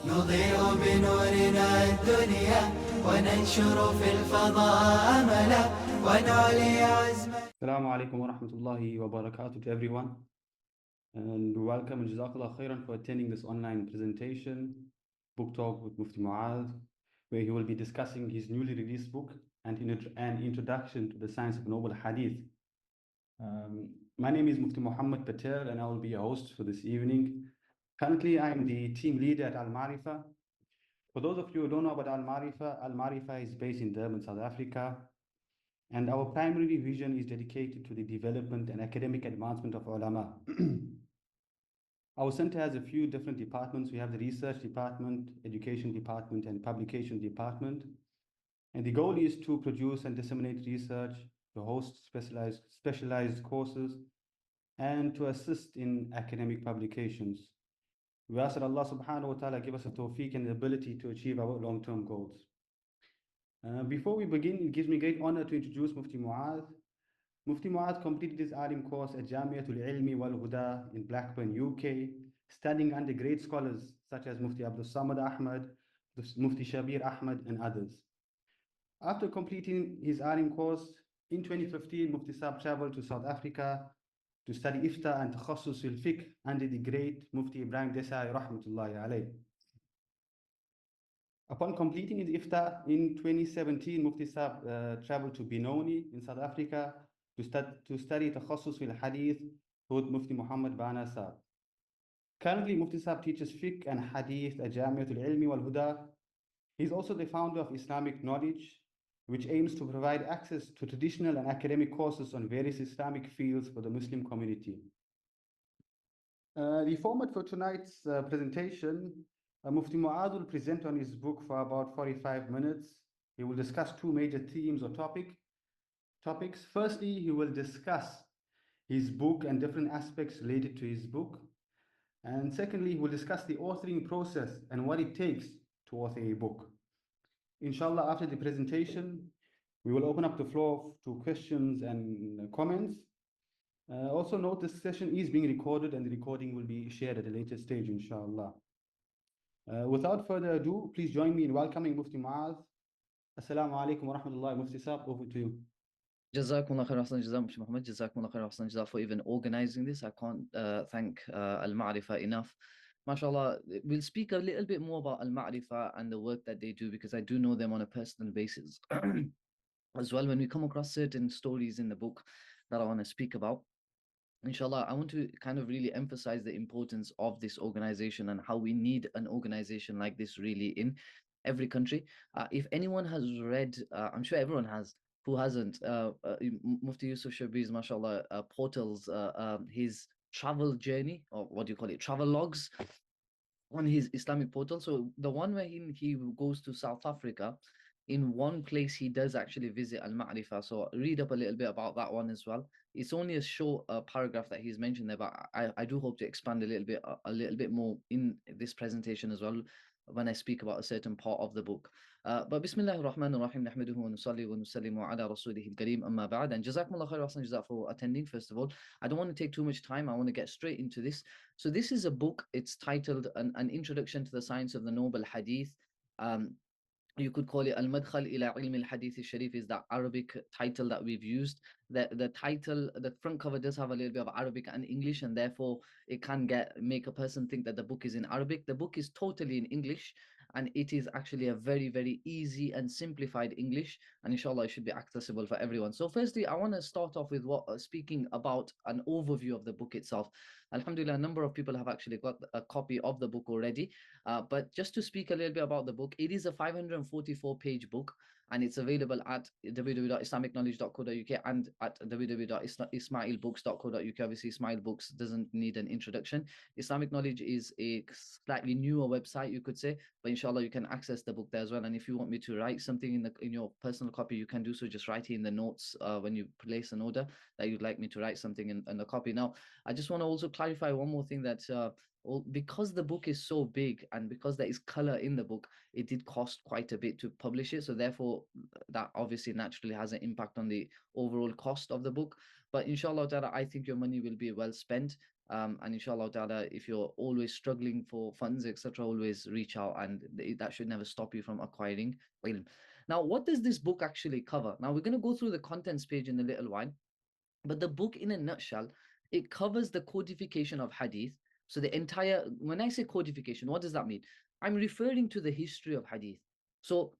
نضيء بنورنا الدنيا وننشر في الفضاء أملا ونعلي عزما. Assalamu alaikum wa rahmatullahi wa barakatuh to everyone, and welcome and Jazakallah khairan for attending this online presentation, Book Talk with Mufti Mu'adh, where he will be discussing his newly released book and an introduction to the science of noble hadith. My name is Mufti Muhammad Patel, and I will be your host for this evening. Currently, I am the team leader at Al-Maʿrifah. For those of you who don't know about Al-Maʿrifah, Al-Maʿrifah is based in Durban, South Africa. And our primary vision is dedicated to the development and academic advancement of ulama. Our center has a few different departments. We have the research department, education department, and publication department. And the goal is to produce and disseminate research, to host specialized courses, and to assist in academic publications. We ask that Allah subhanahu wa ta'ala give us a tawfiq and the ability to achieve our long-term goals. Before we begin, it gives me great honor to introduce Mufti Mu'adh. Mufti Mu'adh completed his alim course at Jamiatul Ilmi wal Huda in Blackburn, UK, studying under great scholars such as Mufti Abdul Samad Ahmad, Mufti Shabir Ahmad, and others. After completing his alim course, in 2015, Mufti Saab traveled to South Africa to study Ifta and Takhassus al-Fiqh under the great Mufti Ibrahim Desai Rahmatullahi alayh. Upon completing his Ifta in 2017, Mufti Saab traveled to Benoni in South Africa to study Takhassus fil Hadith with Mufti Muhammad Bana Saab. Currently, Mufti Saab teaches Fiqh and Hadith at Jamiatul Ilmi wal Huda. He's also the founder of Islamic Knowledge, which aims to provide access to traditional and academic courses on various Islamic fields for the Muslim community. The format for tonight's presentation, Mufti Mu'adh will present on his book for about 45 minutes. He will discuss two major themes or topics. Firstly, he will discuss his book and different aspects related to his book. And secondly, he will discuss the authoring process and what it takes to author a book. Inshallah, after the presentation, we will open up the floor to questions and comments. Also note this session is being recorded and the recording will be shared at a later stage, inshallah. Without further ado, please join me in welcoming Mufti Mu'adh. Assalamu alaikum wa rahmatullahi. Mufti Saab, over to you. Jazakumullah khair ahsan jazak, Mr. Muhammad. Jazakumullah khair ahsan jazak for even organizing this. I can't thank Al-Maʿrifah enough. MashaAllah, we'll speak a little bit more about Al-Maʿrifah and the work that they do because I do know them on a personal basis. As well, when we come across certain stories in the book that I want to speak about, inshallah, I want to kind of really emphasize the importance of this organization and how we need an organization like this really in every country. If anyone has read, I'm sure everyone has, who hasn't, Mufti Yusuf Shabir's, mashallah, portals, his travel journey, or what do you call it, travel logs on his Islamic portal. So the one where he goes to South Africa, in one place he does actually visit Al-Maʿrifah. So read up a little bit about that one as well. It's only a short paragraph that he's mentioned there, but I do hope to expand a little bit more in this presentation as well when I speak about a certain part of the book. But Bismillahir Rahmanir Rahim, nahmaduhu wa nusalli wa nusallimu ala rasulihil kareem, amma ba'd. And jazakumullah khair wa jazak for attending. First of all, I don't want to take too much time. I want to get straight into this. So this is a book. It's titled An Introduction to the Science of the Noble Hadith. You could call it Al-Madkhal ila Ilm al-Hadith al-Sharif is the Arabic title that we've used. The title, the front cover does have a little bit of Arabic and English, and therefore it can make a person think that the book is in Arabic. The book is totally in English, and it is actually a very, very easy and simplified English, and inshallah it should be accessible for everyone. So firstly, I want to start off with speaking about an overview of the book itself. Alhamdulillah, a number of people have actually got a copy of the book already. But just to speak a little bit about the book, it is a 544-page book, and it's available at www.islamicknowledge.co.uk and at www.ismailbooks.co.uk. Obviously, Ismail Books doesn't need an introduction. Islamic Knowledge is a slightly newer website, you could say, but inshallah, you can access the book there as well. And if you want me to write something in your personal copy, you can do so. Just write it in the notes when you place an order that you'd like me to write something in the copy. Now, I just want to also clarify one more thing that because the book is so big and because there is color in the book, it did cost quite a bit to publish it. So therefore, that obviously naturally has an impact on the overall cost of the book. But inshallah ta'ala, I think your money will be well spent. And inshallah ta'ala, if you're always struggling for funds, etc., always reach out, and that should never stop you from acquiring ilm. Now, what does this book actually cover? Now, we're going to go through the contents page in a little while, but the book in a nutshell, it covers the codification of hadith. So the entire, when I say codification, what does that mean? I'm referring to the history of hadith. So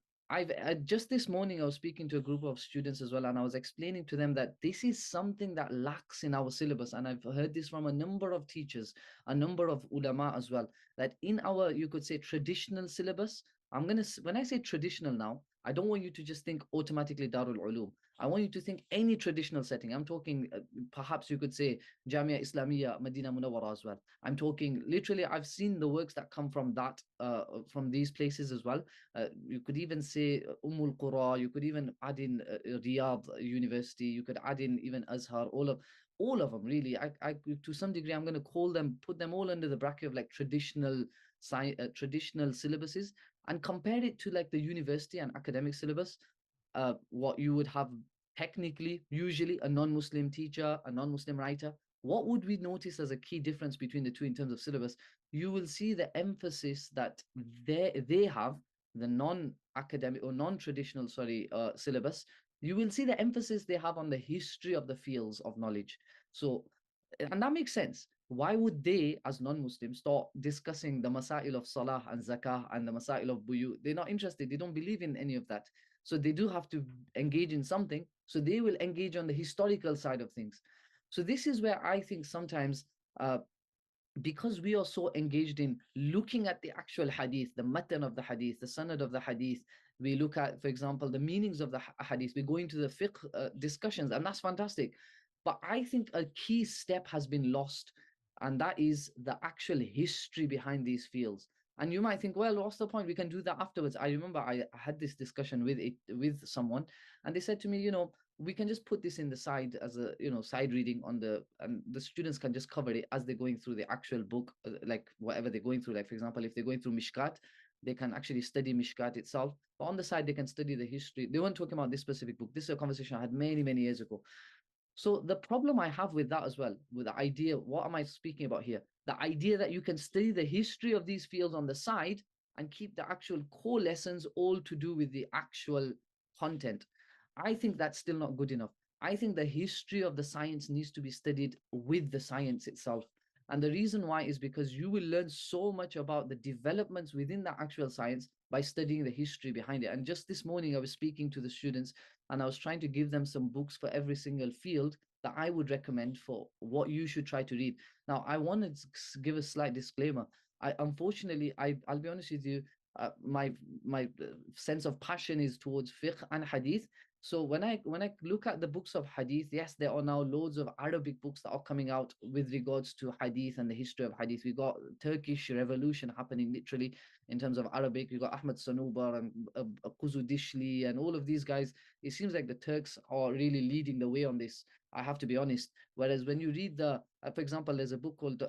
just this morning, I was speaking to a group of students as well, and I was explaining to them that this is something that lacks in our syllabus. And I've heard this from a number of teachers, a number of ulama as well, that in our, you could say, traditional syllabus, when I say traditional now, I don't want you to just think automatically Darul Ulum. I want you to think any traditional setting. I'm talking, perhaps you could say Jamia Islamia, Medina Munawwara as well. I'm talking literally, I've seen the works that come from from these places as well. You could even say Ummul Qura, you could even add in Riyadh University, you could add in even Azhar, all of them really. I to some degree, I'm going to put them all under the bracket of like traditional syllabuses, and compare it to like the university and academic syllabus. What you would have technically, usually a non-Muslim teacher, a non-Muslim writer. What would we notice as a key difference between the two in terms of syllabus? You will see the emphasis that they have, the non-academic or non-traditional, syllabus. You will see the emphasis they have on the history of the fields of knowledge. So, and that makes sense. Why would they, as non-Muslims, start discussing the masail of salah and zakah and the masail of buyu? They're not interested. They don't believe in any of that. So they do have to engage in something. So they will engage on the historical side of things. So this is where I think sometimes, because we are so engaged in looking at the actual hadith, the matan of the hadith, the sanad of the hadith, we look at, for example, the meanings of the hadith, we go into the fiqh discussions, and that's fantastic. But I think a key step has been lost, and that is the actual history behind these fields. And you might think, well, what's the point? We can do that afterwards. I remember I had this discussion with someone, and they said to me, we can just put this in the side as a side reading and the students can just cover it as they're going through the actual book, like whatever they're going through. Like, for example, if they're going through Mishkat, they can actually study Mishkat itself, but on the side they can study the history. They weren't talking about this specific book. This is a conversation I had many years ago. So the problem I have with that as well, with the idea, what am I speaking about here? The idea that you can study the history of these fields on the side and keep the actual core lessons all to do with the actual content. I think that's still not good enough. I think the history of the science needs to be studied with the science itself. And the reason why is because you will learn so much about the developments within the actual science by studying the history behind it. And just this morning, I was speaking to the students and I was trying to give them some books for every single field that I would recommend for what you should try to read. Now, I want to give a slight disclaimer. Unfortunately, I'll be honest with you, my sense of passion is towards fiqh and hadith. So when I look at the books of hadith, yes, there are now loads of Arabic books that are coming out with regards to hadith and the history of hadith. We got Turkish revolution happening literally in terms of Arabic. We got Ahmad Sanubar and Kuzu Dishli and all of these guys. It seems like the Turks are really leading the way on this, I have to be honest. Whereas when you read for example, there's a book called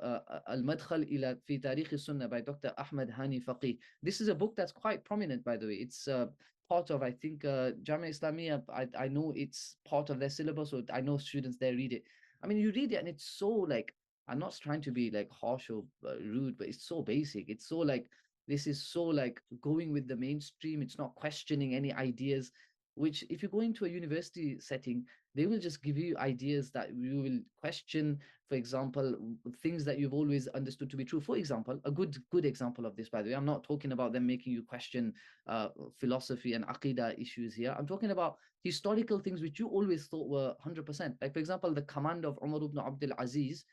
Al-Madkhal ila fi Tarikh Sunnah by Dr. Ahmed Hani Faqih. This is a book that's quite prominent, by the way. It's part of, I think, Jamia Islamia. I know it's part of their syllabus, so I know students there read it. I mean, you read it and it's so like, I'm not trying to be like harsh or rude, but it's so basic. It's so like, this is so like going with the mainstream. It's not questioning any ideas, which if you go into a university setting, they will just give you ideas that you will question. For example, things that you've always understood to be true. For example, a good example of this, by the way, I'm not talking about them making you question philosophy and aqidah issues here. I'm talking about historical things which you always thought were 100%. Like, for example, the command of Umar ibn Abdul Aziz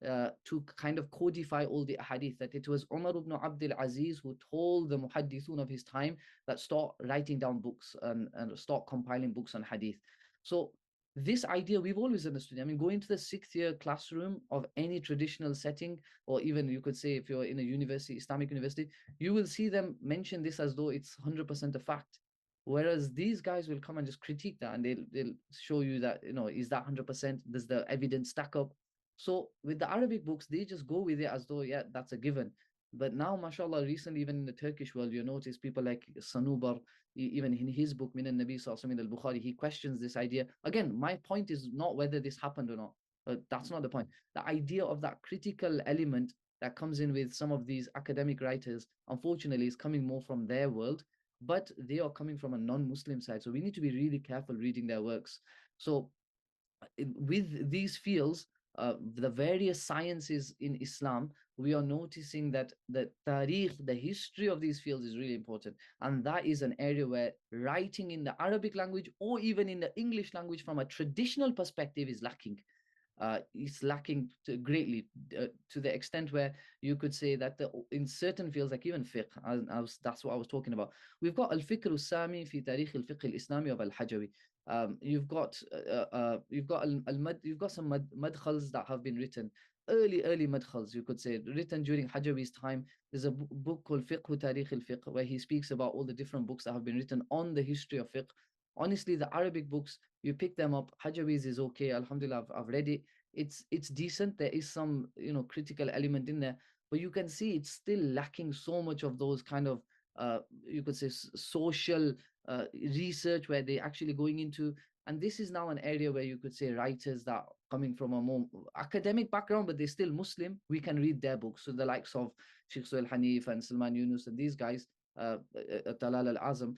to kind of codify all the hadith, that it was Umar ibn Abdul Aziz who told the muhaddithun of his time that start writing down books and start compiling books on hadith. So this idea we've always understood. I mean, go into the 6th year classroom of any traditional setting, or even you could say if you're in a university, Islamic university, you will see them mention this as though it's 100% a fact. Whereas these guys will come and just critique that, and they'll show you that, is that 100%? Does the evidence stack up? So with the Arabic books, they just go with it as though, yeah, that's a given. But now, mashallah, recently, even in the Turkish world, you notice people like Sanubar, even in his book, Min al-Nabi Sallallahu Alaihi Wasallam al-Bukhari, he questions this idea. Again, my point is not whether this happened or not. That's not the point. The idea of that critical element that comes in with some of these academic writers, unfortunately, is coming more from their world, but they are coming from a non-Muslim side. So we need to be really careful reading their works. So with these fields, the various sciences in Islam, we are noticing that the tarikh, the history of these fields is really important. And that is an area where writing in the Arabic language or even in the English language from a traditional perspective is lacking. Is lacking greatly, to the extent where you could say that in certain fields, like even fiqh, that's what I was talking about. We've got al-Fikr al-Sami fi Tarikh al-Fiqh al-Islami of al-Hajawi. You've got some madkhals that have been written, early madkhals, you could say, written during Hajawi's time. There's a book called Fiqh Tarikh al-Fiqh, where he speaks about all the different books that have been written on the history of fiqh. Honestly, the Arabic books, you pick them up. Hajawi's is okay, alhamdulillah, I've read it. It's decent. There is some, critical element in there, but you can see it's still lacking so much of those kind of, you could say, social research where they're actually going into. And this is now an area where you could say writers that are coming from a more academic background, but they're still Muslim, we can read their books. So the likes of Sheikh Suhail Hanif and Salman Yunus and these guys, Talal al-Azam,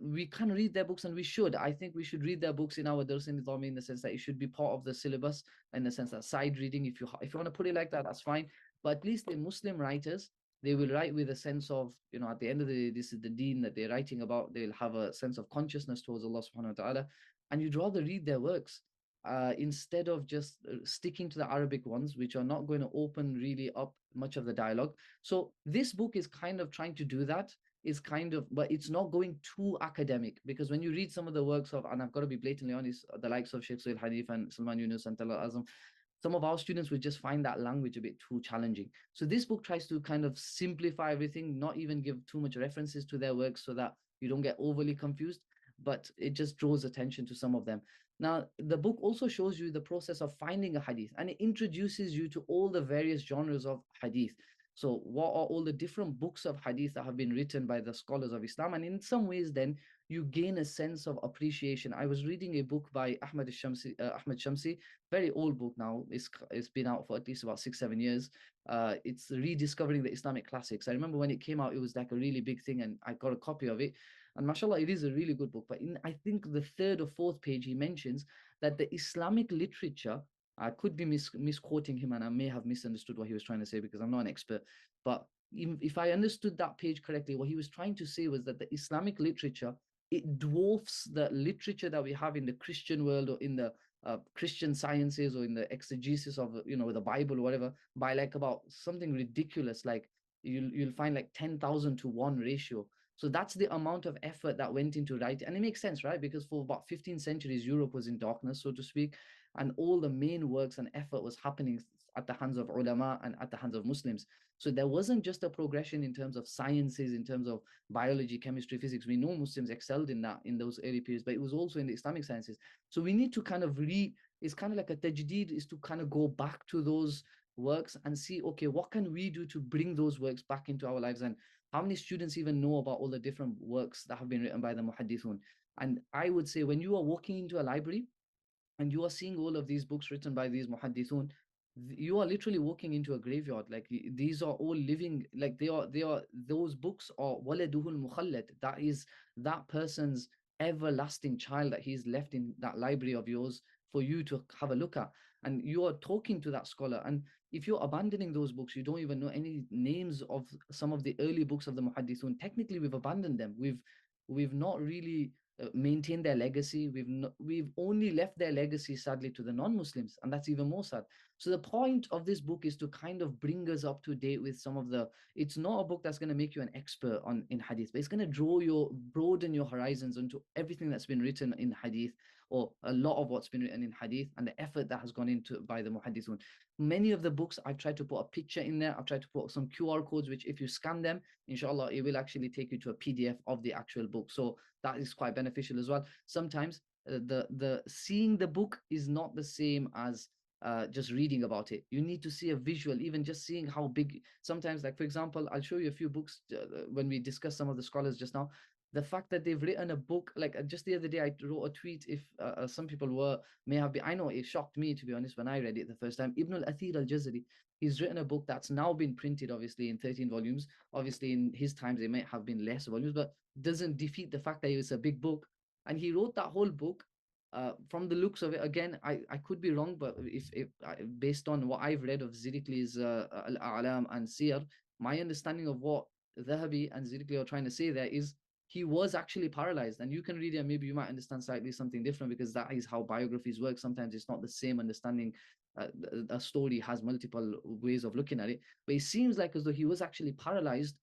we can read their books, and we should. I think we should read their books in our Dars in Nizami, in the sense that it should be part of the syllabus, in the sense that side reading, if you want to put it like that, that's fine. But at least the Muslim writers, they will write with a sense of, at the end of the day, this is the deen that they're writing about. They'll have a sense of consciousness towards Allah subhanahu wa ta'ala, and you'd rather read their works instead of just sticking to the Arabic ones, which are not going to open really up much of the dialogue. So this book is kind of trying to do that, is kind of, but it's not going too academic, because when you read some of the works of, and I've got to be blatantly honest, the likes of Sheikh Suhail Hanif and Salman Yunus and Talal Azam, some of our students would just find that language a bit too challenging. So this book tries to kind of simplify everything, not even give too much references to their works so that you don't get overly confused, but it just draws attention to some of them. Now, the book also shows you the process of finding a hadith, and it introduces you to all the various genres of hadith. So what are all the different books of hadith that have been written by the scholars of Islam? And in some ways, then you gain a sense of appreciation. I was reading a book by Ahmad Shamsi, very old book now. It's been out for at least about 6-7 years. It's rediscovering the Islamic classics. I remember when it came out, it was like a really big thing, and I got a copy of it. And mashallah, it is a really good book. But in, I think, the third or fourth page, he mentions that the Islamic literature, I could be misquoting him, and I may have misunderstood what he was trying to say, because I'm not an expert. But if I understood that page correctly, what he was trying to say was that the Islamic literature, it dwarfs the literature that we have in the Christian world, or in the Christian sciences, or in the exegesis of the Bible or whatever, by like about something ridiculous. Like you'll find like 10,000 to 1 ratio. So that's the amount of effort that went into writing. And it makes sense, right? Because for about 15 centuries, Europe was in darkness, so to speak, and all the main works and effort was happening at the hands of ulama and at the hands of Muslims. So there wasn't just a progression in terms of sciences, in terms of biology, chemistry, physics. We know Muslims excelled in that in those early periods, but it was also in the Islamic sciences. So we need to kind of it's kind of like a tajdeed, is to kind of go back to those works and see, okay, what can we do to bring those works back into our lives? And how many students even know about all the different works that have been written by the muhaddithun? And I would say, when you are walking into a library and you are seeing all of these books written by these muhaddithun, you are literally walking into a graveyard. Like, these are all living, like they are those books are waladuhul mukhallad. That is that person's everlasting child that he's left in that library of yours for you to have a look at. And you are talking to that scholar, and if you're abandoning those books, you don't even know any names of some of the early books of the muhaddithun. Technically, we've abandoned them. We've not really maintained their legacy. We've only left their legacy, sadly, to the non-Muslims, and that's even more sad. So the point of this book is to kind of bring us up to date with some of the. It's not a book that's going to make you an expert in hadith, but it's going to broaden your horizons into everything that's been written in hadith, or a lot of what's been written in hadith, and the effort that has gone into by the muhaddithun. Many of the books, I've tried to put a picture in there. I've tried to put some QR codes, which if you scan them, inshallah, it will actually take you to a PDF of the actual book. So that is quite beneficial as well. Sometimes the seeing the book is not the same as just reading about it. You need to see a visual, even just seeing how big. Sometimes, like for example, I'll show you a few books when we discuss some of the scholars just now. The fact that they've written a book, like just the other day, I wrote a tweet. If some people may have been, I know it shocked me to be honest when I read it the first time. Ibn al-Athir al-Jazari, he's written a book that's now been printed, obviously in 13 volumes. Obviously, in his times, it might have been less volumes, but doesn't defeat the fact that it's a big book. And he wrote that whole book from the looks of it. Again, I could be wrong, but if based on what I've read of Zirikli's Al-A'lam and Siyar, my understanding of what Dhahabi and Zirikli are trying to say there is he was actually paralyzed. And you can read it and maybe you might understand slightly something different, because that is how biographies work. Sometimes it's not the same understanding. A story has multiple ways of looking at it, but it seems like as though he was actually paralyzed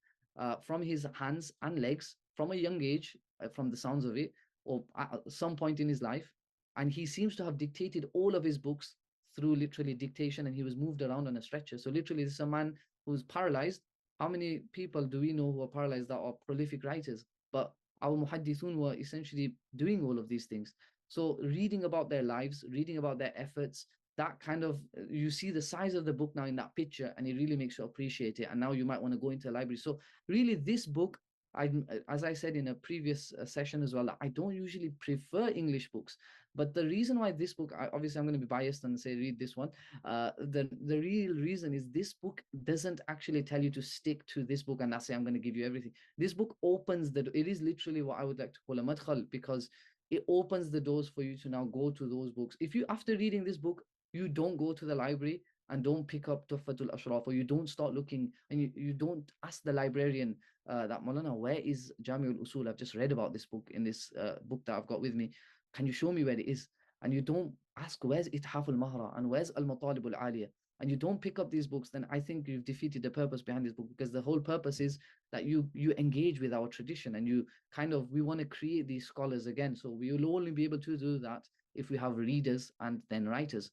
from his hands and legs from a young age, from the sounds of it, or at some point in his life. And he seems to have dictated all of his books through literally dictation, and he was moved around on a stretcher. So literally, this is a man who's paralyzed. How many people do we know who are paralyzed that are prolific writers? But our muhaddithun were essentially doing all of these things. So reading about their lives, reading about their efforts, that kind of, you see the size of the book now in that picture, and it really makes you appreciate it. And now you might want to go into a library. So really, this book, as I said in a previous session as well, I don't usually prefer English books, but the reason why this book, obviously I'm going to be biased and say read this one. The real reason is this book doesn't actually tell you to stick to this book and that's it, I'm going to give you everything. This book opens it is literally what I would like to call a madkhal, because it opens the doors for you to now go to those books. If you, after reading this book, you don't go to the library and don't pick up Tuhfatul Ashraf, or you don't start looking and you don't ask the librarian that Maulana, where is Jami'ul Usul? I've just read about this book in this book that I've got with me. Can you show me where it is? And you don't ask, where's Ithaf al-Mahra and where's Al-Matalib al-Aliyah? And you don't pick up these books, then I think you've defeated the purpose behind this book, because the whole purpose is that you engage with our tradition, and you kind of, we want to create these scholars again. So we will only be able to do that if we have readers and then writers.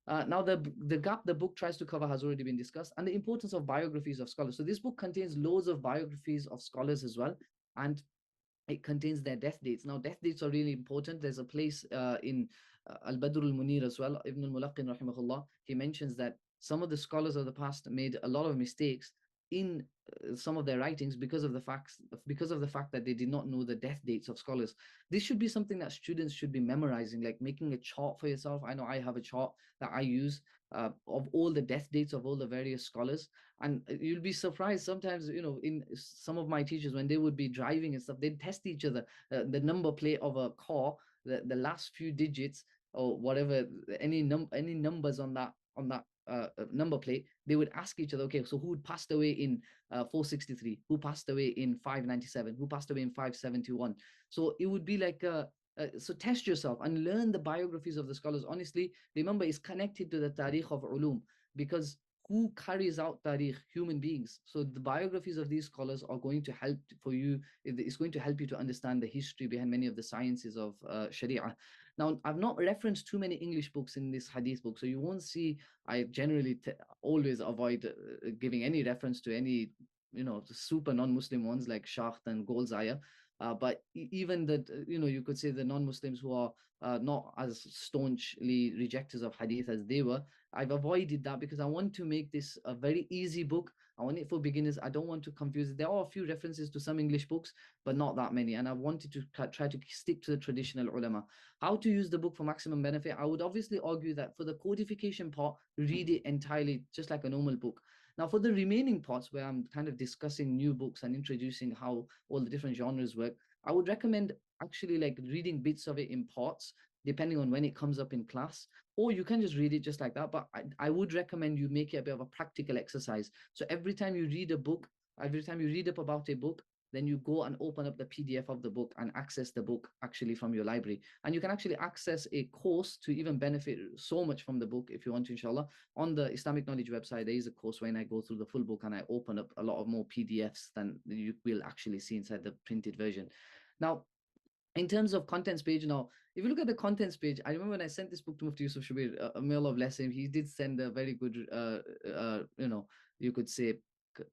Now, the gap the book tries to cover has already been discussed, and the importance of biographies of scholars. So this book contains loads of biographies of scholars as well, and it contains their death dates. Now, death dates are really important. There's a place in Al-Badr al-Munir as well, Ibn al-Mulaqqin rahimahullah, he mentions that some of the scholars of the past made a lot of mistakes in some of their writings because of the fact that they did not know the death dates of scholars. This should be something that students should be memorizing, like making a chart for yourself. I know I have a chart that I use of all the death dates of all the various scholars, and you'll be surprised sometimes, in some of my teachers, when they would be driving and stuff, they'd test each other, the number plate of a car, the last few digits or whatever, any numbers on that number plate, they would ask each other, okay, so who passed away in 463, who passed away in 597, who passed away in 571. So it would be like so test yourself and learn the biographies of the scholars. Honestly, remember, it's connected to the tarikh of ulum, because who carries out tarikh? Human beings. So the biographies of these scholars are going to help for you. It's going to help you to understand the history behind many of the sciences of Sharia. Now, I've not referenced too many English books in this hadith book, so you won't see, I generally always avoid giving any reference to any, super non-Muslim ones like Shaht and Golzaya. But even that, you could say the non-Muslims who are not as staunchly rejectors of hadith as they were, I've avoided that because I want to make this a very easy book. I want it for beginners. I don't want to confuse it. There are a few references to some English books, but not that many. And I wanted to try to stick to the traditional ulama. How to use the book for maximum benefit? I would obviously argue that for the codification part, read it entirely just like a normal book. Now, for the remaining parts where I'm kind of discussing new books and introducing how all the different genres work, I would recommend actually like reading bits of it in parts, depending on when it comes up in class, or you can just read it just like that. But I would recommend you make it a bit of a practical exercise. So every time you read a book, every time you read up about a book, then you go and open up the PDF of the book and access the book actually from your library. And you can actually access a course to even benefit so much from the book if you want to, inshallah. On the Islamic Knowledge website, there is a course when I go through the full book and I open up a lot of more PDFs than you will actually see inside the printed version. Now, in terms of contents page, now, if you look at the contents page, I remember when I sent this book to Mufti Yusuf Shabir, may Allah bless him, he did send a very good, you could say,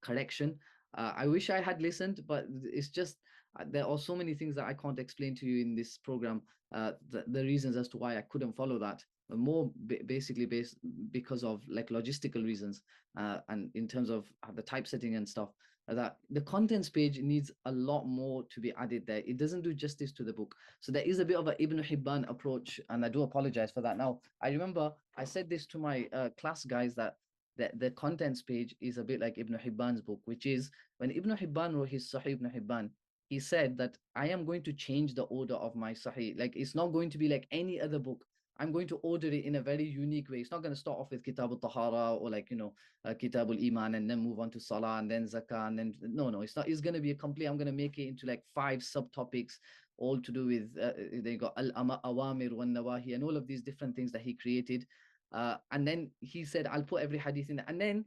correction. I wish I had listened, but it's just, there are so many things that I can't explain to you in this program, the reasons as to why I couldn't follow that. more basically based because of like logistical reasons, and in terms of the typesetting and stuff, that the contents page needs a lot more to be added there. It doesn't do justice to the book. So there is a bit of a Ibn Hibban approach, and I do apologize for that. Now, I remember I said this to my class guys, that the contents page is a bit like Ibn Hibban's book, which is when Ibn Hibban wrote his Sahih Ibn Hibban, he said that I am going to change the order of my Sahih. Like, it's not going to be like any other book. I'm going to order it in a very unique way. It's not going to start off with Kitab al-Tahara or like, Kitab al-Iman, and then move on to Salah and then Zakah, and then no, it's not. It's going to be a complete. I'm going to make it into like 5 subtopics, all to do with they got al-awamir wa nawahi and all of these different things that he created. And then he said, I'll put every hadith in there. And then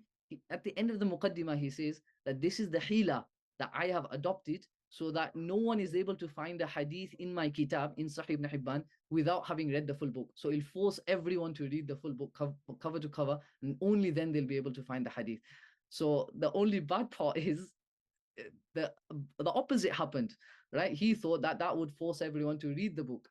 at the end of the Muqaddimah, he says that this is the hila that I have adopted, so that no one is able to find a hadith in my kitab, in Sahih Ibn Hibban, without having read the full book. So it'll force everyone to read the full book cover to cover, and only then they'll be able to find the hadith. So the only bad part is the opposite happened, right? He thought that that would force everyone to read the book.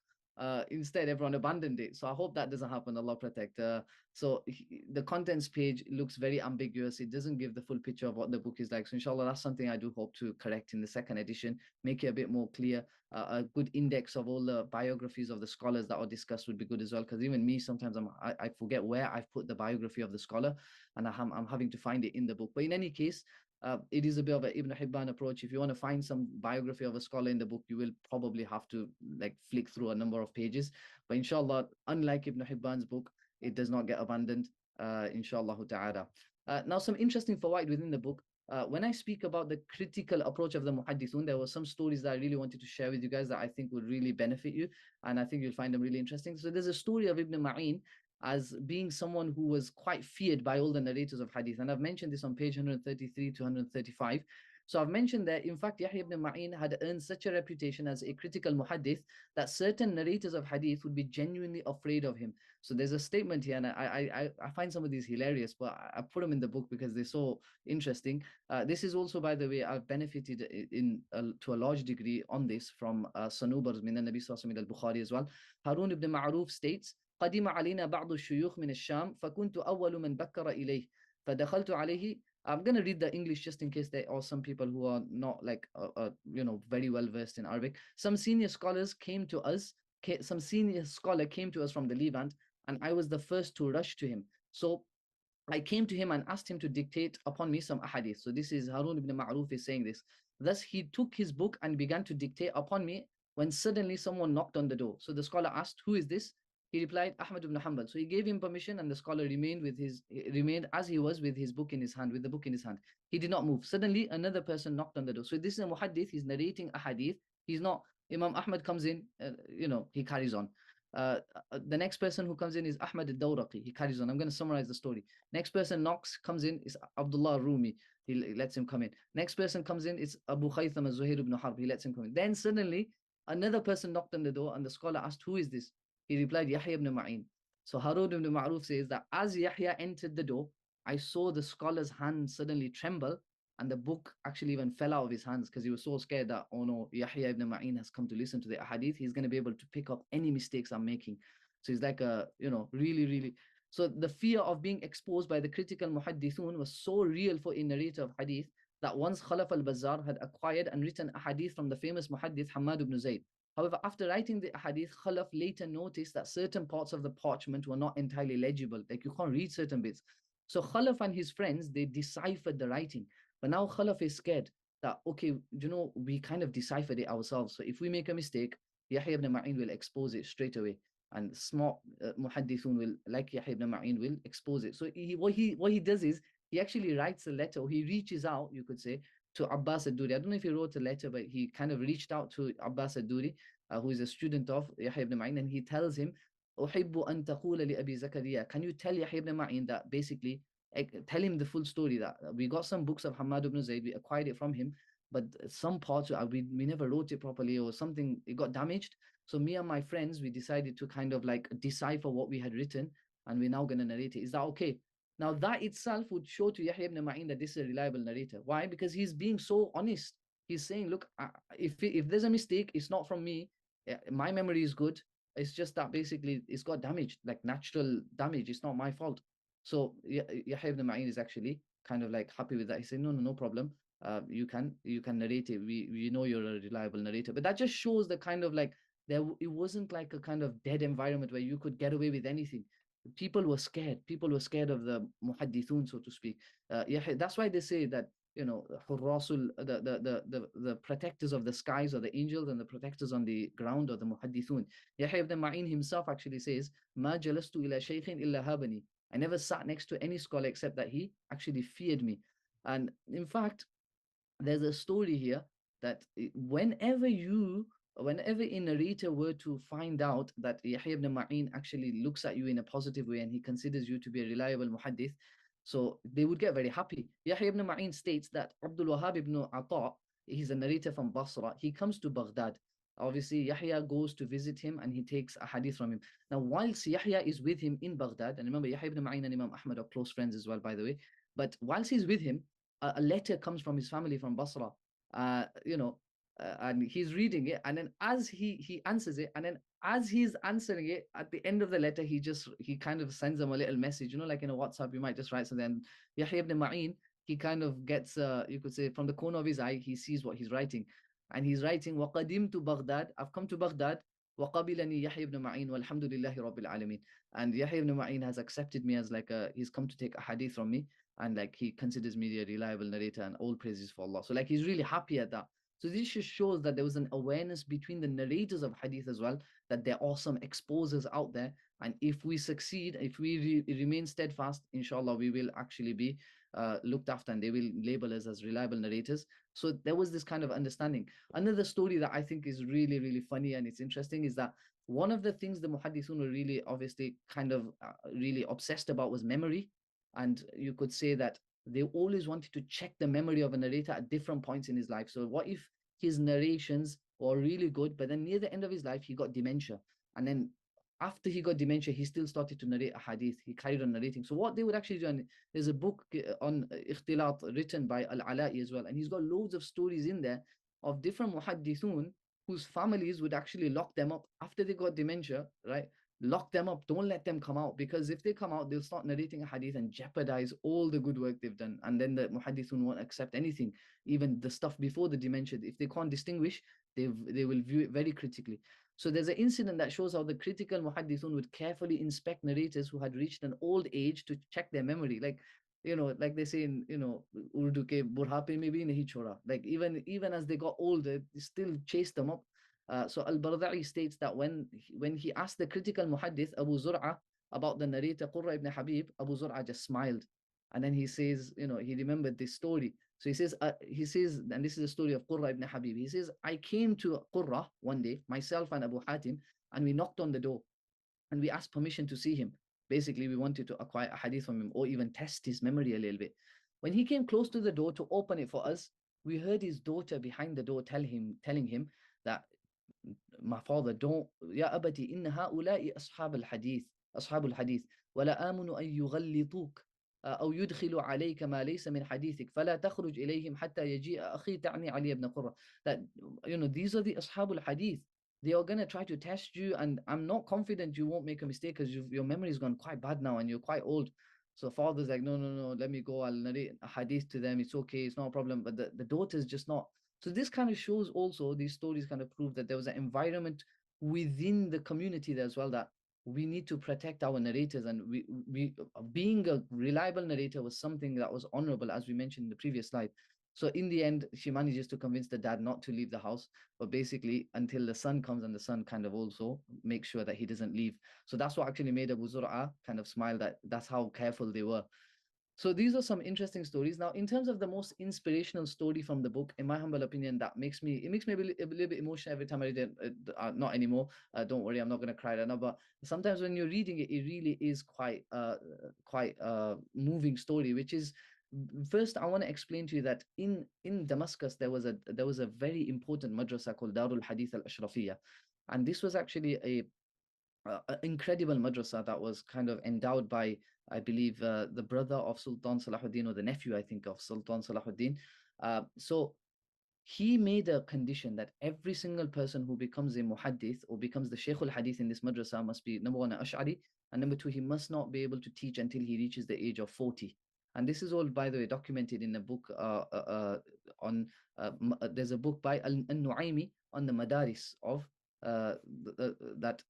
Instead, everyone abandoned it. So I hope that doesn't happen. Allah protect. The contents page looks very ambiguous. It doesn't give the full picture of what the book is like. So inshallah, that's something I do hope to correct in the second edition, make it a bit more clear. A good index of all the biographies of the scholars that are discussed would be good as well. Because even me, sometimes I forget where I've put the biography of the scholar, and I'm having to find it in the book. But in any case, it is a bit of an Ibn Hibban approach. If you want to find some biography of a scholar in the book, you will probably have to like flick through a number of pages. But inshallah, unlike Ibn Hibban's book, it does not get abandoned, inshallah ta'ala. Now, some interesting fawaid within the book. When I speak about the critical approach of the muhaddithun, there were some stories that I really wanted to share with you guys that I think would really benefit you, and I think you'll find them really interesting. So there's a story of Ibn Ma'in as being someone who was quite feared by all the narrators of hadith. And I've mentioned this on page 133 to 135. So I've mentioned that, in fact, Yahya ibn Ma'in had earned such a reputation as a critical muhaddith that certain narrators of hadith would be genuinely afraid of him. So there's a statement here, and I find some of these hilarious, but I put them in the book because they're so interesting. This is also, by the way, I've benefited to a large degree on this from Sanubars min al-Nabi sallallahu alaihi wasallam al-Bukhari as well. Harun ibn Ma'ruf states, قدم علينا بعض الشيوخ من الشام فكنت أول من بكر إليه فدخلت عليه. I'm going to read the English just in case there are some people who are not like very well versed in Arabic. Some senior scholar came to us from the Levant, and I was the first to rush to him. So I came to him and asked him to dictate upon me some ahadith. So this is Harun ibn Ma'ruf is saying this. Thus he took his book and began to dictate upon me, when suddenly someone knocked on the door. So the scholar asked, who is this? He replied, Ahmad ibn Hanbal. So he gave him permission, and the scholar remained as he was, with his book in his hand, with the book in his hand. He did not move. Suddenly another person knocked on the door. So this is a muhaddith. He's narrating a hadith. He's not, Imam Ahmad comes in, he carries on. The next person who comes in is Ahmad al-Dawraqi. He carries on. I'm going to summarize the story. Next person comes in is Abdullah Rumi. He lets him come in. Next person comes in is Abu Khaytham al-Zuhair ibn Harb. He lets him come in. Then suddenly another person knocked on the door, and the scholar asked, who is this? He replied, Yahya ibn Ma'in. So Harun ibn Ma'ruf says that as Yahya entered the door, I saw the scholar's hand suddenly tremble, and the book actually even fell out of his hands, because he was so scared that, oh no, Yahya ibn Ma'in has come to listen to the hadith. He's going to be able to pick up any mistakes I'm making. So he's like really, really. So the fear of being exposed by the critical muhaddithun was so real for a narrator of hadith that once Khalaf al-Bazzar had acquired and written a hadith from the famous muhaddith Hammad ibn Zayd. However, after writing the hadith, Khalaf later noticed that certain parts of the parchment were not entirely legible. Like, you can't read certain bits. So Khalaf and his friends, they deciphered the writing. But now Khalaf is scared that, okay, we kind of deciphered it ourselves. So if we make a mistake, Yahya ibn Ma'in will expose it straight away. And smart muhaddithun will, like Yahya ibn Ma'in, will expose it. So what he does is, he actually writes a letter, or he reaches out, you could say, to Abbas ad-Duri. I don't know if he wrote a letter, but he kind of reached out to Abbas ad-Duri, who is a student of Yahya ibn Ma'in, and he tells him, أحب أن تقول لأبي زكريا, can you tell Yahya ibn Ma'in that, basically, tell him the full story, that we got some books of Hammad ibn Zayd, we acquired it from him, but some parts we never wrote it properly, or something, it got damaged. So me and my friends, we decided to kind of like decipher what we had written, and we're now going to narrate it. Is that okay? Now that itself would show to Yahya ibn Ma'in that this is a reliable narrator. Why? Because he's being so honest. He's saying, look, if there's a mistake, it's not from me. My memory is good. It's just that basically it's got damage, like natural damage. It's not my fault. So Yahya ibn Ma'in is actually kind of like happy with that. He said, no, no, no problem. You can narrate it. We know you're a reliable narrator. But that just shows the kind of like it wasn't like a kind of dead environment where you could get away with anything. People were scared. People were scared of the muhaddithun, so to speak. That's why they say that, Hurrasul, the protectors of the skies, or the angels, and the protectors on the ground, or the muhaddithun. Yahya ibn Ma'in himself actually says, "Ma jalastu ila shaykhin illa habani." I never sat next to any scholar except that he actually feared me. And in fact, there's a story here that whenever a narrator were to find out that Yahya ibn Ma'in actually looks at you in a positive way and he considers you to be a reliable muhaddith, so they would get very happy. Yahya ibn Ma'in states that Abdul Wahhab ibn Ata, he's a narrator from Basra, he comes to Baghdad. Obviously, Yahya goes to visit him and he takes a hadith from him. Now, whilst Yahya is with him in Baghdad, and remember, Yahya ibn Ma'in and Imam Ahmad are close friends as well, by the way, but whilst he's with him, a letter comes from his family from Basra, uh, you know, and he's reading it, and then as he answers it, and then as he's answering it, at the end of the letter, he kind of sends them a little message, like in a WhatsApp, you might just write something. And Yahya ibn Ma'in, he kind of gets, you could say, from the corner of his eye, he sees what he's writing, and he's writing, "Waqadim to Baghdad, I've come to Baghdad. وقبلني يحيى بن معين والحمد لله رب العالمين." And Yahya ibn Ma'in has accepted me as like he's come to take a hadith from me, and like he considers me a reliable narrator, and all praises for Allah. So like he's really happy at that. So this just shows that there was an awareness between the narrators of hadith as well, that there are some exposers out there, and if we succeed, if we remain steadfast, inshallah, we will actually be looked after, and they will label us as reliable narrators. So there was this kind of understanding. Another story that I think is really, really funny and it's interesting is that one of the things the muhaddithun were really obviously kind of really obsessed about was memory. And you could say that they always wanted to check the memory of a narrator at different points in his life. So what if his narrations were really good, but then near the end of his life, he got dementia. And then after he got dementia, he still started to narrate a hadith. He carried on narrating. So what they would actually do, and there's a book on ikhtilat written by Al-Ala'i as well, and he's got loads of stories in there of different muhaddithun whose families would actually lock them up after they got dementia, right? Lock them up, don't let them come out, because if they come out, they'll start narrating a hadith and jeopardize all the good work they've done. And then the muhaddithun won't accept anything, even the stuff before the dementia. If they can't distinguish, they will view it very critically. So there's an incident that shows how the critical muhaddithun would carefully inspect narrators who had reached an old age to check their memory. Like, like they say in, Urdu ke burhape mein bhi nahi choda. Like even as they got older, they still chased them up. So Al-Barda'i states that when he asked the critical muhaddith Abu Zur'a about the narrator Qurra ibn Habib, Abu Zur'a just smiled, and then he says, he remembered this story. So he says, and this is the story of Qurra ibn Habib. He says, I came to Qurra one day, myself and Abu Hatim, and we knocked on the door, and we asked permission to see him. Basically, we wanted to acquire a hadith from him, or even test his memory a little bit. When he came close to the door to open it for us, we heard his daughter behind the door telling him that, my father, don't, يا أبتي إن هؤلاء أصحاب الحديث ولا آمن أن يغلطوك أو يدخل عليك ما ليس من حديثك فلا تخرج إليهم حتى يجيء أخي تعني علي بن قرة. That, these are the أصحاب الحديث. They are going to try to test you, and I'm not confident you won't make a mistake, because your memory has gone quite bad now and you're quite old. So father's like, no, no, no, let me go. I'll narrate a hadith to them. It's okay. It's not a problem. But the daughter's just not. So this kind of shows also, these stories kind of prove that there was an environment within the community there as well, that we need to protect our narrators. And we being a reliable narrator was something that was honorable, as we mentioned in the previous slide. So in the end, she manages to convince the dad not to leave the house, but basically until the son comes, and the son kind of also makes sure that he doesn't leave. So that's what actually made Abu Zur'a kind of smile, that that's how careful they were. So these are some interesting stories. Now, in terms of the most inspirational story from the book, in my humble opinion, that makes me a little bit emotional every time I read it. Not anymore. Don't worry, I'm not going to cry right now. But sometimes when you're reading it, it really is quite moving story. Which is, first, I want to explain to you that in Damascus there was a very important madrasa called Darul Hadith Al Ashrafiyya, and this was actually a incredible madrasa that was kind of endowed by, I believe, the brother of Sultan Salahuddin, or the nephew, I think, of Sultan Salahuddin. So he made a condition that every single person who becomes a muhaddith or becomes the Shaykh al-Hadith in this madrasa must be, number one, an Ash'ari, and number two, he must not be able to teach until he reaches the age of 40. And this is all, by the way, documented in a book there's a book by Al-Nu'aymi on the madaris of that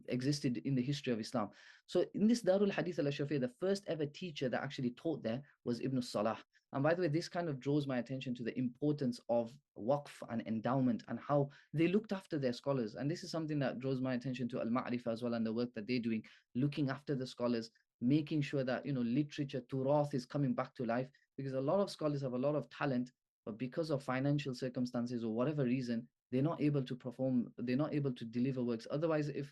existed in the history of Islam. So in this Darul Hadith al-Ashrafiyya, the first ever teacher that actually taught there was Ibn Salah. And by the way, this kind of draws my attention to the importance of waqf and endowment and how they looked after their scholars. And this is something that draws my attention to Al-Maʿrifah as well, and the work that they're doing, looking after the scholars, making sure that, you know, literature, turath is coming back to life, because a lot of scholars have a lot of talent, but because of financial circumstances or whatever reason, they're not able to perform, they're not able to deliver works. Otherwise, if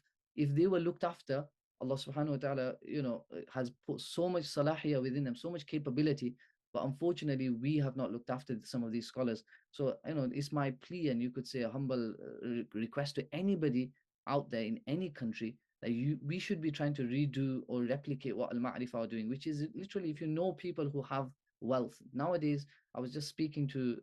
they were looked after, Allah subhanahu wa ta'ala, you know, has put so much salahiyah within them, so much capability, but unfortunately, we have not looked after some of these scholars. So, you know, it's my plea, and you could say a humble request to anybody out there in any country, that we should be trying to redo or replicate what Al-Maʻrifah are doing, which is literally, if you know people who have wealth. Nowadays, I was just speaking to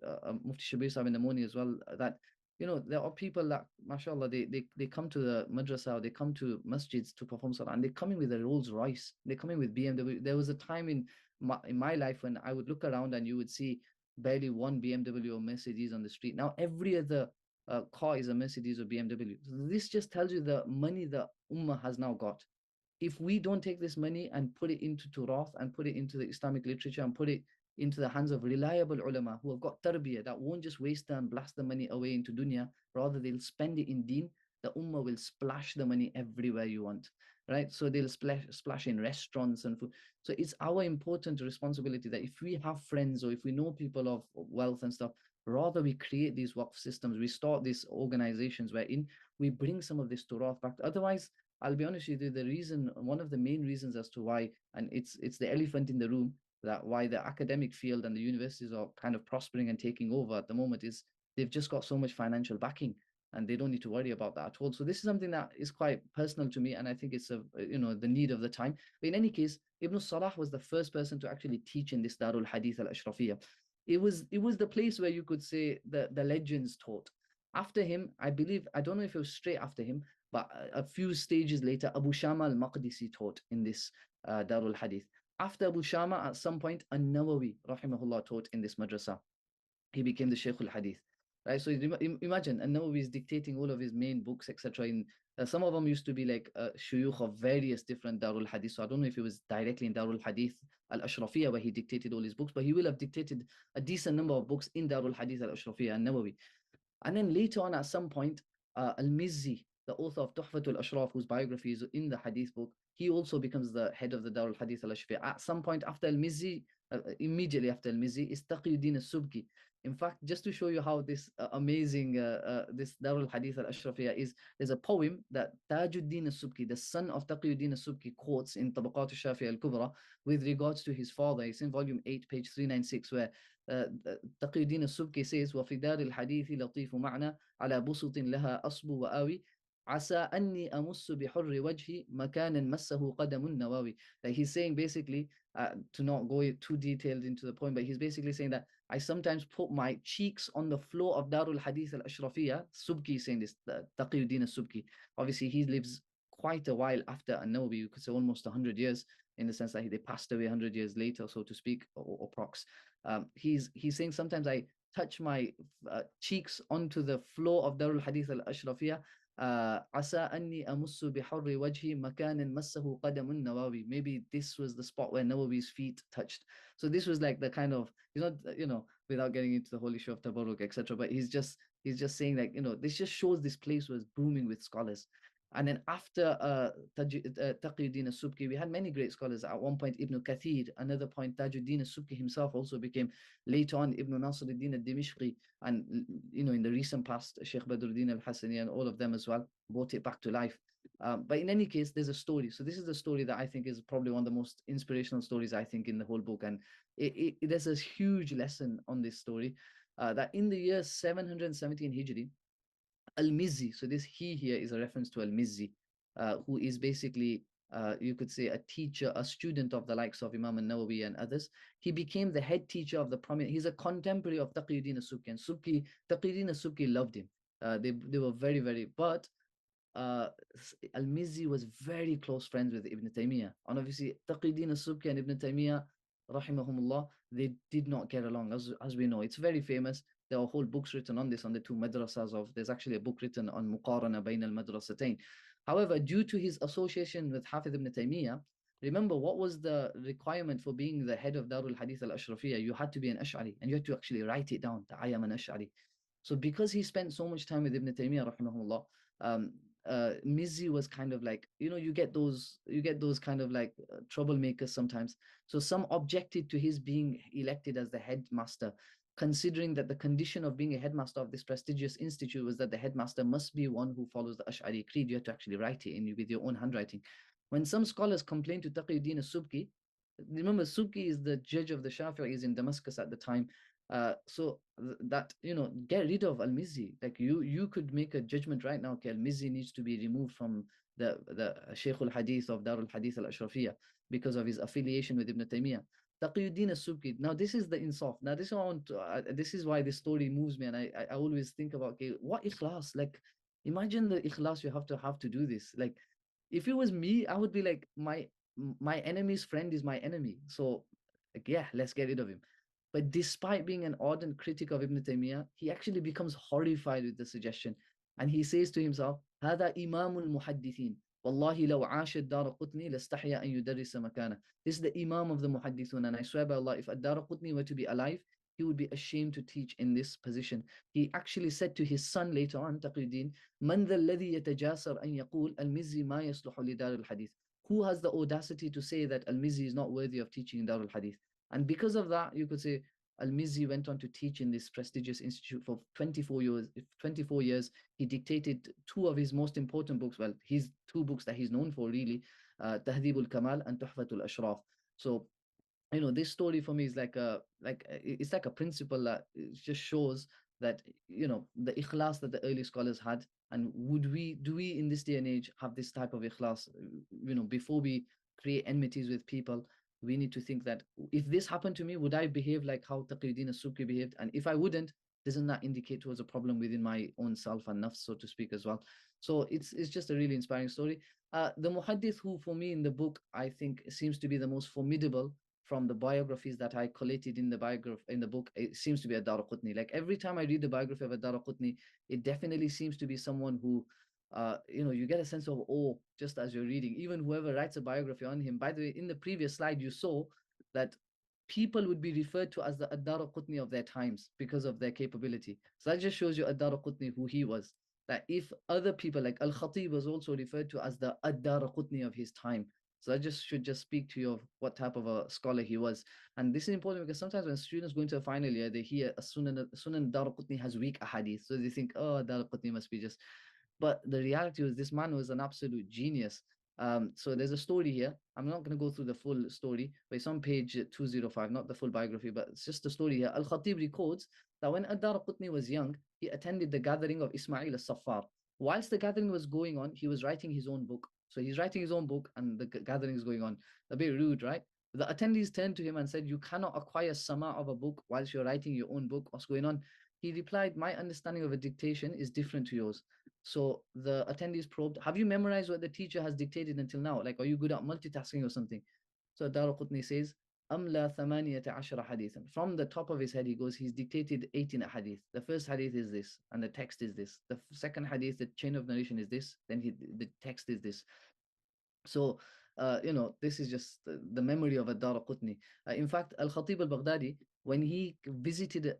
Mufti Shabir Sahib in the morning as well, that, you know, there are people that, mashallah, they come to the madrasa, they come to masjids to perform salah, and they're coming with a Rolls Royce, they're coming with BMW. There was a time in my life when I would look around and you would see barely one BMW or Mercedes on the street. Now every other car is a Mercedes or BMW. So this just tells you the money the Ummah has now got. If we don't take this money and put it into Turath and put it into the Islamic literature and put it into the hands of reliable ulama who have got tarbiyah, that won't just waste and blast the money away into dunya, rather they'll spend it in deen, the ummah will splash the money everywhere you want, right? So they'll splash in restaurants and food. So it's our important responsibility that if we have friends or if we know people of wealth and stuff, rather we create these waqf systems, we start these organizations wherein we bring some of this Turath back. Otherwise, I'll be honest with you, the reason, one of the main reasons as to why, and it's the elephant in the room, that why the academic field and the universities are kind of prospering and taking over at the moment, is they've just got so much financial backing and they don't need to worry about that at all. So this is something that is quite personal to me, and I think it's the need of the time. But in any case, Ibn Salah was the first person to actually teach in this Darul Hadith al-Ashrafiyya. It was the place where you could say the legends taught. After him, I believe, I don't know if it was straight after him, but a few stages later, Abu Shama al-Maqdisi taught in this Darul Hadith. After Abu Shama, at some point, An-Nawawi, rahimahullah, taught in this madrasa. He became the Shaykh al-Hadith. Right? So imagine, An-Nawawi is dictating all of his main books, etc. In some of them used to be like shuyukh of various different Darul Hadith. So I don't know if it was directly in Darul Hadith al-Ashrafiyya where he dictated all his books, but he will have dictated a decent number of books in Darul Hadith al-Ashrafiyya, An-Nawawi. And then later on, at some point, Al-Mizzi, the author of Tuhfatul Ashraf, whose biography is in the Hadith book, he also becomes the head of the Darul Hadith al-Ashfi. At some point after Al-Mizzi, immediately after Al-Mizzi, is Taqiyuddin al-Subki. In fact, just to show you how this amazing, this Darul Hadith al-Ashrafiyya is, there's a poem that Tajuddin al-Subki, the son of Taqiyuddin al-Subki, quotes in Tabaqat al-Shafi'ah al-Kubra with regards to his father. It's in volume 8, page 396, where Taqiyuddin al-Subki says, وَفِي دَارِ الْحَدِيثِ لَطِيفُ مَعْنَى عَلَى بُسُطٍ لَهَا أَصْبُ وَآوِي عَسَى أَنِّي أَمُسُّ بِحُرِّ وَجْهِ مَكَانًا مَسَّهُ قَدَمُ النَّوَاوِي. That he's saying basically, to not go too detailed into the point, but he's basically saying that I sometimes put my cheeks on the floor of Darul Hadith al-Ashrafiyya. Subki is saying this, Taqiyuddin al-Subki. Obviously, he lives quite a while after An-Nawawi, you could say almost 100 years, in the sense that they passed away 100 years later, so to speak, or prox. He's saying sometimes I touch my cheeks onto the floor of Darul Hadith al-Ashrafiyya. Asa anni amussu bihurri wajhi makanan massahu qadamun Nawawi. Maybe this was the spot where Nawawi's feet touched. So this was like the kind of, without getting into the whole issue of tabarruk, etc. But he's just saying, like, this just shows this place was booming with scholars. And then after Taqiyuddin al-Subki, we had many great scholars. At one point, Ibn Kathir, another point, Tajuddin al-Subki himself also became, later on, Ibn Nasiruddin al-Dimishqi, and, in the recent past, Sheikh Badruddin al-Hassani, and all of them as well, brought it back to life. But in any case, there's a story. So this is the story that I think is probably one of the most inspirational stories, I think, in the whole book. And there's a huge lesson on this story, that in the year 717 Hijri, Al-Mizzi, so this he here is a reference to Al-Mizzi, who is basically you could say a teacher, a student of the likes of Imam al-Nawawi and others. He became the head teacher of the prominent, he's a contemporary of Taqiyuddin al-Subki, and Taqiyuddin al-Subki loved him. They were very, very, but uh, Al-Mizzi was very close friends with Ibn Taymiyyah. And obviously, Taqiyuddin al-Subki and Ibn Taymiyyah, rahimahumullah, they did not get along, as we know. It's very famous. There are whole books written on this, on the two madrasas of, there's actually a book written on Muqarana Bain al-Madrasatain. However, due to his association with Hafiz ibn Taymiyyah, remember what was the requirement for being the head of Darul Hadith al-Ashrafiyya? You had to be an Ash'ari, and you had to actually write it down, the I am an Ash'ari. So because he spent so much time with Ibn Taymiyyah, rahimahullah, Mizzi was kind of like, you get those kind of like troublemakers sometimes. So some objected to his being elected as the headmaster, considering that the condition of being a headmaster of this prestigious institute was that the headmaster must be one who follows the Ash'ari creed. You have to actually write it in with your own handwriting. When some scholars complained to Taqiyuddin al-Subki, remember Subki is the judge of the Shafi'is in Damascus at the time. So that, get rid of Al-Mizzi. Like you could make a judgment right now, okay, Al-Mizzi needs to be removed from the Shaykh al-Hadith of Dar al-Hadith al-Ashrafiyya because of his affiliation with Ibn Taymiyyah. Taqiyuddin al-Subki. Now this is the insaf. Now this is what I want to, this is why this story moves me, and I always think about, okay, what ikhlas? Like, imagine the ikhlas you have to do this. Like, if it was me, I would be like, my enemy's friend is my enemy. So, like, yeah, let's get rid of him. But despite being an ardent critic of Ibn Taymiyyah, he actually becomes horrified with the suggestion. And he says to himself, هذا إمام المحدثين والله لو عاش الدارقطني لاستحيا أن يدرس مكانه. This is the Imam of the Muhaddithun, and I swear by Allah, if Ad-Daraqutni were to be alive, he would be ashamed to teach in this position. He actually said to his son later on, Taqiyuddin, من ذا الذي يتجاسر أن يقول المزي ما يصلح لدار الحديث. Who has the audacity to say that Al-Mizzi is not worthy of teaching in Dar al-Hadith? And because of that, you could say Al-Mizzi went on to teach in this prestigious institute for 24 years. 24 years, he dictated two of his most important books. Well, his two books that he's known for, really, Tahdhib al-Kamal and Tuhfat al-Ashraf. So, this story for me is it's like a principle that just shows that, the ikhlas that the early scholars had. And do we in this day and age have this type of ikhlas? Before we create enmities with people, we need to think that if this happened to me, would I behave like how Taqiyuddin al-Subki behaved? And if I wouldn't, doesn't that indicate towards a problem within my own self and nafs, so to speak, as well? So it's just a really inspiring story. The muhaddith who, for me, in the book, I think seems to be the most formidable from the biographies that I collated in the book, it seems to be Ad-Daraqutni. Like, every time I read the biography of Ad-Daraqutni, it definitely seems to be someone who, you get a sense of awe just as you're reading. Even whoever writes a biography on him. By the way, in the previous slide, you saw that people would be referred to as the Ad-Daraqutni of their times because of their capability. So that just shows you Ad-Daraqutni, who he was. That if other people, like Al-Khatib was also referred to as the Ad-Daraqutni of his time. So that should speak to you of what type of a scholar he was. And this is important because sometimes when students go into a final year, they hear a Sunan Daraqutni has weak ahadith. So they think, oh, Daraqutni must be just... But the reality was, this man was an absolute genius. So there's a story here. I'm not going to go through the full story, but it's on page 205, not the full biography, but it's just a story here. Al-Khatib records that when Ad-Daraqutni was young, he attended the gathering of Ismail al-Saffar. Whilst the gathering was going on, he was writing his own book. So he's writing his own book and the gathering is going on. A bit rude, right? The attendees turned to him and said, you cannot acquire sama of a book whilst you're writing your own book. What's going on? He replied, my understanding of a dictation is different to yours. So the attendees probed, have you memorized what the teacher has dictated until now? Like, are you good at multitasking or something? So Daraqutni says, Amla thamaniyata ashara hadithan. From the top of his head, he goes, he's dictated 18 hadith. The first hadith is this, and the text is this. The second hadith, the chain of narration is this, then the text is this. So, this is just the memory of Ad-Daraqutni. In fact, Al-Khatib al-Baghdadi, when he visited,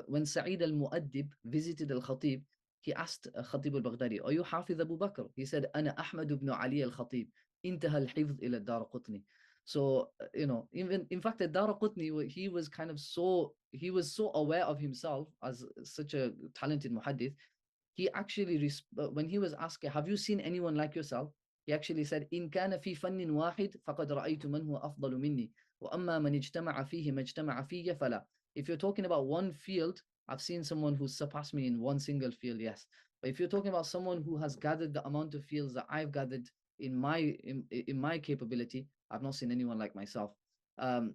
when Sa'id al-Mu'addib visited Al-Khatib, he asked Khatib al-Baghdadi, are you Hafiz Abu Bakr? He said, Ana Ahmad ibn Ali al-Khatib. Intaha al-hifz ila Ad-Daraqutni. So, even, in fact, Ad-Daraqutni, he was so aware of himself as such a talented muhaddith. He actually, when he was asked, have you seen anyone like yourself? He actually said, إن كان في فن واحد فقد رأيت من هو أفضل مني وأما من اجتمع فيه ما اجتمع فيه فلا. If you're talking about one field, I've seen someone who surpassed me in one single field, yes. But if you're talking about someone who has gathered the amount of fields that I've gathered, in my capability, I've not seen anyone like myself. Um,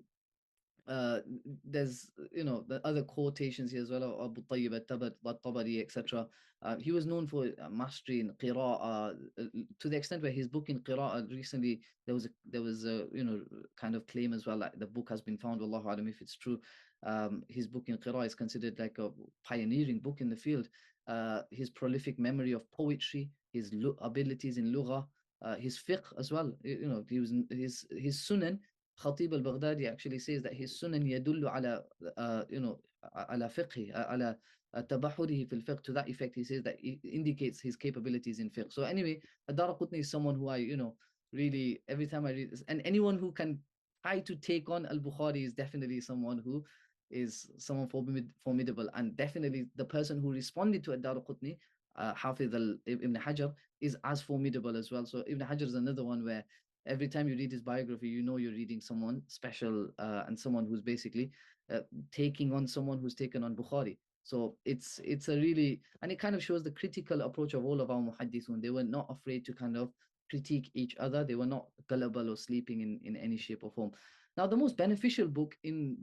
there's the other quotations here as well of Abu Tayyib al-Tabari, etc. He was known for mastery in qira'ah, to the extent where his book in qira'ah recently there was a kind of claim as well that the book has been found. Wallahu alam if it's true. His book in qira'ah is considered like a pioneering book in the field. His prolific memory of poetry, his abilities in lugha, his fiqh as well. He was his sunan. Khatib al-Baghdadi actually says that his sunan yadullu ala ala fiqhi, ala tabahurihi fil fiqh. To that effect, he says that it indicates his capabilities in fiqh. So anyway, Ad-Daraqutni is someone who I really, every time I read this, and anyone who can try to take on al-Bukhari is definitely someone who is someone formidable, and definitely the person who responded to Ad-Daraqutni, Hafiz Ibn Hajar, is as formidable as well. So Ibn Hajar is another one where every time you read his biography, you're reading someone special, and someone who's basically taking on someone who's taken on Bukhari. So it's a really, and it kind of shows the critical approach of all of our muhaddithun. They were not afraid to kind of critique each other. They were not gullible or sleeping in any shape or form. Now, the most beneficial book in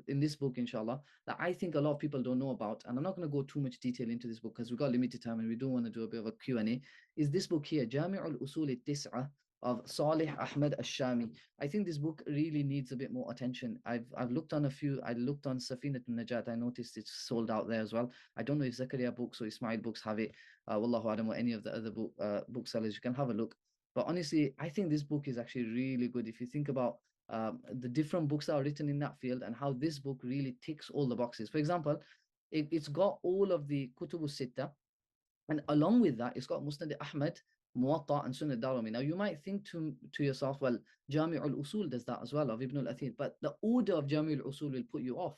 this book, inshallah, that I think a lot of people don't know about, and I'm not going to go too much detail into this book because we've got limited time and we do want to do a bit of a Q&A, is this book here, Jami'ul Usul al-Tis'a of Salih Ahmed Ash-Shami. I think this book really needs a bit more attention. I've looked on a few. I looked on Safinat al-Najat. I noticed it's sold out there as well. I don't know if Zakaria Books or Ismail Books have it. Wallahu alam, or any of the other booksellers. You can have a look. But honestly, I think this book is actually really good. If you think about the different books that are written in that field and how this book really ticks all the boxes. For example, it's got all of the Kutubu Sitta, and along with that, it's got Musnad Ahmad, Muwatta, and Sunnah Darimi. Now, you might think to yourself, well, Jami' al-Usul does that as well, of Ibn al-Athir, but the order of Jami' al-Usul will put you off,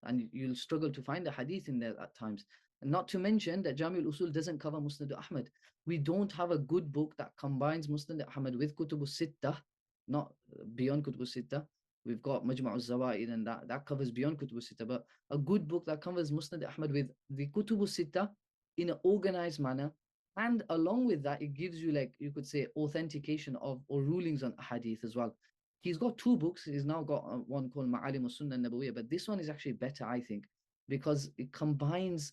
and you'll struggle to find a hadith in there at times. And not to mention that Jami' al-Usul doesn't cover Musnad Ahmad. We don't have a good book that combines Musnad Ahmad with Kutubu Sittah, not beyond Kutubu Sittah. We've got Majma' al-Zawaid, and that covers beyond Kutubu Sittah, but a good book that covers Musnad Ahmad with the Kutubu Sittah in an organized manner. And along with that, it gives you, like you could say, authentication of or rulings on hadith as well. He's got two books. He's now got one called Ma'alim al-Sunnah Nabawiyya, but this one is actually better, I think, because it combines,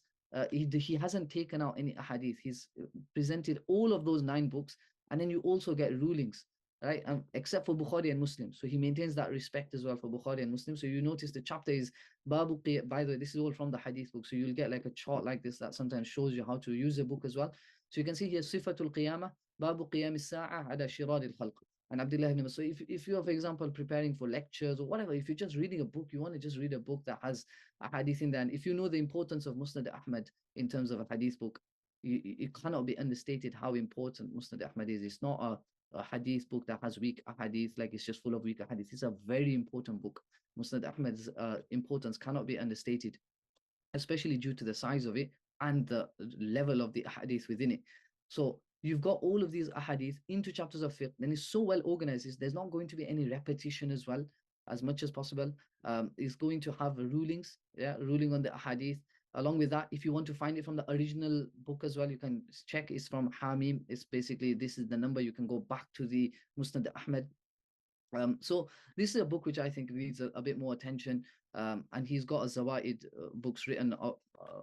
he hasn't taken out any hadith. He's presented all of those 9 books, and then you also get rulings, right? Except for Bukhari and Muslim. So he maintains that respect as well for Bukhari and Muslim. So you notice the chapter is Babu Qiyam. By the way, this is all from the hadith book. So you'll get like a chart like this that sometimes shows you how to use a book as well. So you can see here, Sifatul Qiyamah, Babu Qiyam al-Sa'a ala Shirar al-Khalq. And Abdullah ibn Mas'ud, if you are, for example, preparing for lectures or whatever, if you're just reading a book, you want to just read a book that has a hadith in there. And if you know the importance of Musnad Ahmad in terms of a hadith book, it cannot be understated how important Musnad Ahmad is. It's not a hadith book that has weak hadith, like it's just full of weak hadith. It's a very important book. Musnad Ahmad's importance cannot be understated, especially due to the size of it and the level of the hadith within it. So you've got all of these ahadith into chapters of fiqh, then it's so well organized. There's not going to be any repetition as well, as much as possible. It's going to have rulings, ruling on the ahadith. Along with that, if you want to find it from the original book as well, you can check. It's from Hamim. It's basically, this is the number. You can go back to the Musnad Ahmad. So this is a book which I think needs a bit more attention. And he's got a Zawaid books written up,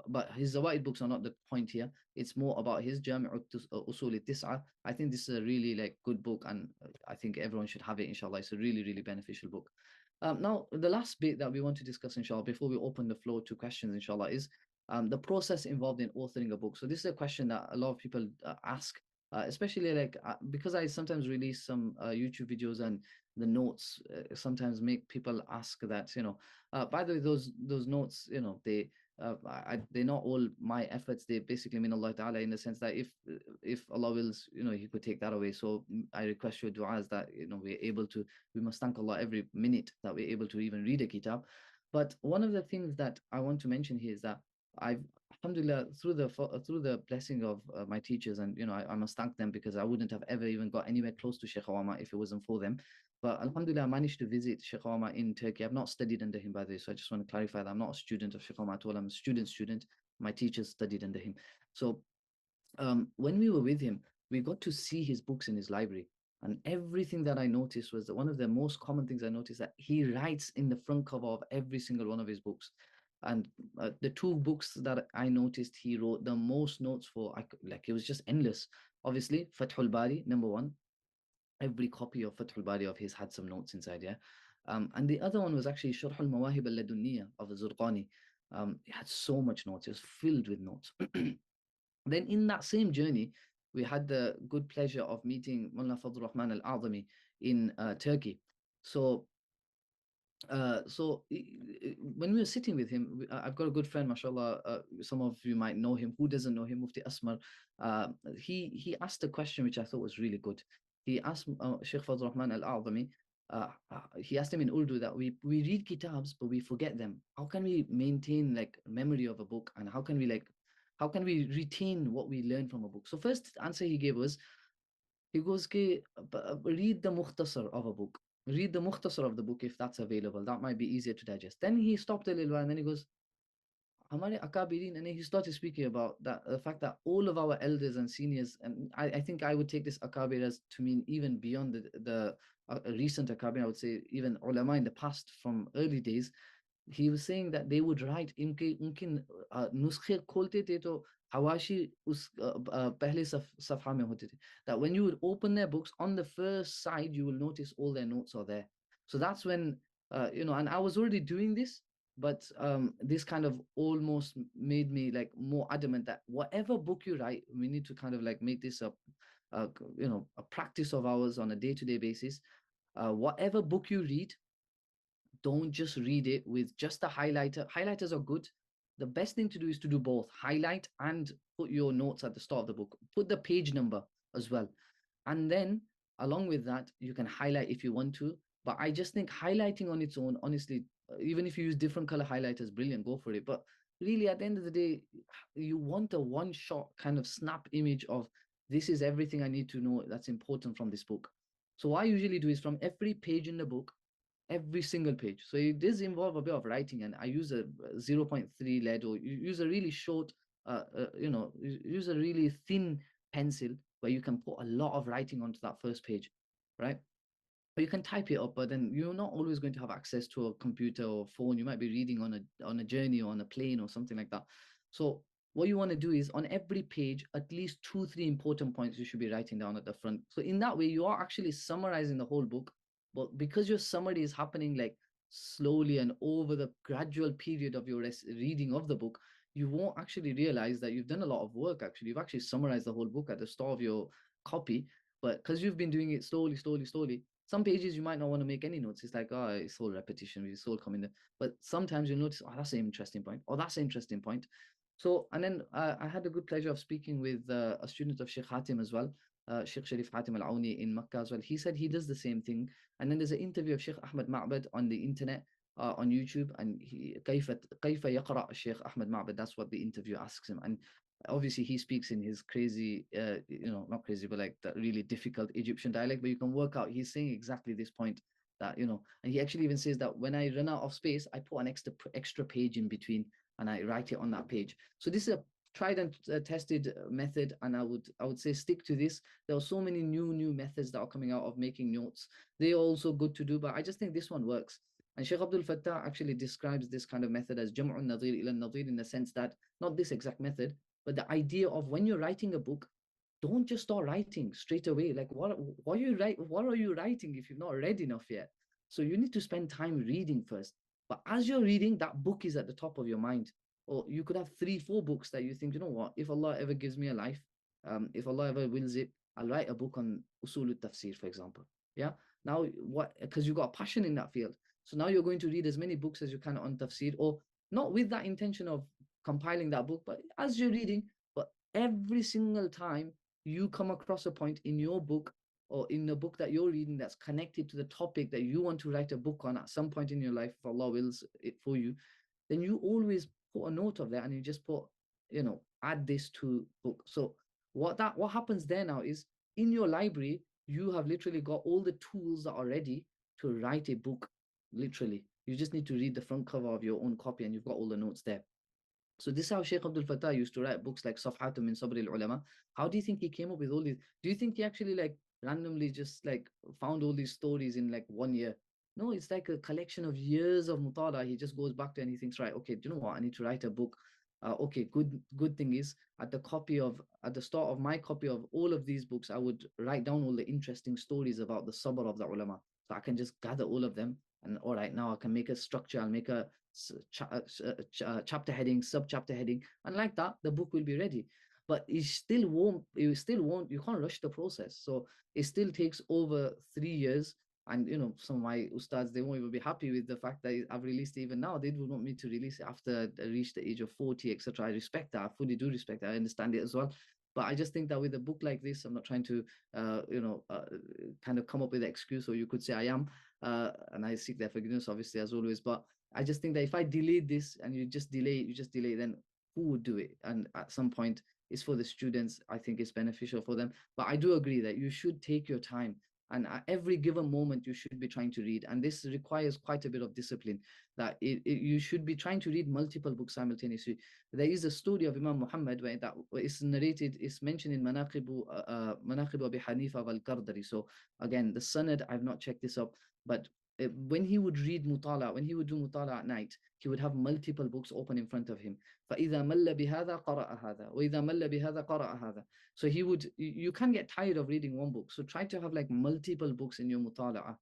but his Zawaid books are not the point here. It's more about his Jami' Usul al-Tis'a. I think this is a really like good book, and I think everyone should have it, inshallah. It's a really, really beneficial book. Now, the last bit that we want to discuss, inshallah, before we open the floor to questions, inshallah, is the process involved in authoring a book. So this is a question that a lot of people ask, especially like because I sometimes release some YouTube videos, and the notes sometimes make people ask that, by the way, those notes, they're not all my efforts. They basically mean Allah Ta'ala, in the sense that if Allah wills, he could take that away. So I request your du'as that, we must thank Allah every minute that we're able to even read a kitab. But one of the things that I want to mention here is that alhamdulillah, through the blessing of my teachers, and I must thank them, because I wouldn't have ever even got anywhere close to Sheikh Awama if it wasn't for them. But alhamdulillah, I managed to visit Sheikh Awama in Turkey. I've not studied under him, by the way, so I just want to clarify that I'm not a student of Sheikh Awama at all. I'm a student. My teachers studied under him. So when we were with him, we got to see his books in his library. And everything that I noticed was that one of the most common things I noticed that he writes in the front cover of every single one of his books. And the two books that I noticed he wrote the most notes for, like it was just endless. Obviously, Fathul Bari, number one. Every copy of Fathul Bari of his had some notes inside, yeah. And the other one was actually Sharh al-Mawahib al-Ladunniya of the Zurqani. It had so much notes, it was filled with notes. Then in that same journey, we had the good pleasure of meeting Mullah Fadl Rahman al-A'zami in Turkey. So when we were sitting with him, I've got a good friend, mashallah, some of you might know him. Who doesn't know him? Mufti Asmar. He asked a question which I thought was really good. He asked Sheikh Fadl Rahman al-A'zami, he asked him in Urdu that we read kitabs but we forget them. How can we maintain like memory of a book, and how can we retain what we learn from a book? So first answer he gave was, he goes, read the mukhtasar of a book. Read the mukhtasar of the book if that's available. That might be easier to digest. Then he stopped a little while and then he goes, Hamare Akabirin, and then he started speaking about that the fact that all of our elders and seniors, and I think I would take this Akabir as to mean even beyond the recent Akabir, I would say even ulama in the past from early days. He was saying that they would write उनके नुस्खे खोलते थे तो हवाशी उस पहले सफा में होते थे, that when you would open their books, on the first side you will notice all their notes are there. So that's when and I was already doing this, but this kind of almost made me like more adamant that whatever book you write, we need to kind of like make this a practice of ours on a day-to-day basis. Whatever book you read, don't just read it with just a highlighter. Highlighters are good. The best thing to do is to do both, highlight and put your notes at the start of the book. Put the page number as well. And then along with that, you can highlight if you want to. But I just think highlighting on its own, honestly, even if you use different color highlighters, brilliant, go for it. But really, at the end of the day, you want a one-shot kind of snap image of, this is everything I need to know that's important from this book. So what I usually do is from every page in the book, every single page. So it does involve a bit of writing, and I use a 0.3 lead, or use a really short, use a really thin pencil where you can put a lot of writing onto that first page, right? Or you can type it up, but then you're not always going to have access to a computer or phone. You might be reading on a journey or on a plane or something like that. So what you want to do is on every page, at least 2-3 important points you should be writing down at the front. So in that way, you are actually summarizing the whole book. But because your summary is happening like slowly and over the gradual period of your reading of the book, you won't actually realize that you've done a lot of work. Actually, you've actually summarized the whole book at the start of your copy. But because you've been doing it slowly, some pages you might not want to make any notes. It's like, oh, it's all repetition, it's all coming there. But sometimes you'll notice, oh, that's an interesting point, or that's an interesting point. So, and then I had the good pleasure of speaking with a student of Sheikh Hatim as well, Sheikh Sharif Hatim Al-Auni in Makkah as well. He said he does the same thing. And then there's an interview of Sheikh Ahmed Ma'bad on the internet, on YouTube, and كيف يقرأ Sheikh Ahmed Ma'bad, that's what the interview asks him. And obviously he speaks in his crazy, not crazy, but like that really difficult Egyptian dialect, but you can work out, he's saying exactly this point that, and he actually even says that when I run out of space, I put an extra page in between and I write it on that page. So this is a tried and tested method, and I would say stick to this. There are so many new methods that are coming out of making notes. They're also good to do, but I just think this one works. And Sheikh Abdul Fattah actually describes this kind of method as Jam'un Nadir ila Nadir, in the sense that, not this exact method, but the idea of when you're writing a book, don't just start writing straight away. Like what are you writing if you've not read enough yet? So you need to spend time reading first. But as you're reading, that book is at the top of your mind. Or you could have 3-4 books that you think, you know what, if Allah ever gives me a life, if Allah ever wills it, I'll write a book on Usul al-Tafsir, for example. Yeah. Now what, because you've got a passion in that field. So now you're going to read as many books as you can on tafsir, or not with that intention of compiling that book, but as you're reading, but every single time you come across a point in your book or in the book that you're reading that's connected to the topic that you want to write a book on at some point in your life, if Allah wills it for you, then you always put a note of that and you just put, add this to book. So what happens there now is, in your library, you have literally got all the tools that are ready to write a book. Literally, you just need to read the front cover of your own copy and you've got all the notes there. So this is how Sheikh Abdul Fattah used to write books like Safhatun min Sabri al-Ulama. How do you think he came up with all these? Do you think he actually like randomly just like found all these stories in like 1 year? No, it's like a collection of years of mutala. He just goes back to and he thinks, right, okay, do you know what? I need to write a book. Okay, good thing is at the start of my copy of all of these books, I would write down all the interesting stories about the sabr of the ulama. So I can just gather all of them and all right, now I can make a structure. I'll make a chapter heading, sub chapter heading, and like that, the book will be ready. But it still won't. You still won't. You can't rush the process. So it still takes over 3 years. And some of my ustads, they won't even be happy with the fact that I've released it even now. They would want me to release it after I reach the age of 40, etc. I respect that. I fully do respect that. I understand it as well. But I just think that with a book like this, I'm not trying to, kind of come up with an excuse, or you could say I am, and I seek their forgiveness, obviously, as always. But I just think that if I delayed this and you just delay, then who would do it? And at some point, it's for the students. I think it's beneficial for them. But I do agree that you should take your time. And at every given moment, you should be trying to read. And this requires quite a bit of discipline, that you should be trying to read multiple books simultaneously. There is a story of Imam Muhammad where that is narrated, is mentioned in Manaqib Abi Hanifa al-Qardari. So again, the sanad, I've not checked this up, but when he would read mutala, when he would do mutala at night, he would have multiple books open in front of him. فَإِذَا مَلَّ بِهَذَا قَرَأَ هَذَا وَإِذَا مَلَّ بِهَذَا قَرَأَ هَذَا. So he would, you can get tired of reading one book. So try to have like multiple books in your mutala.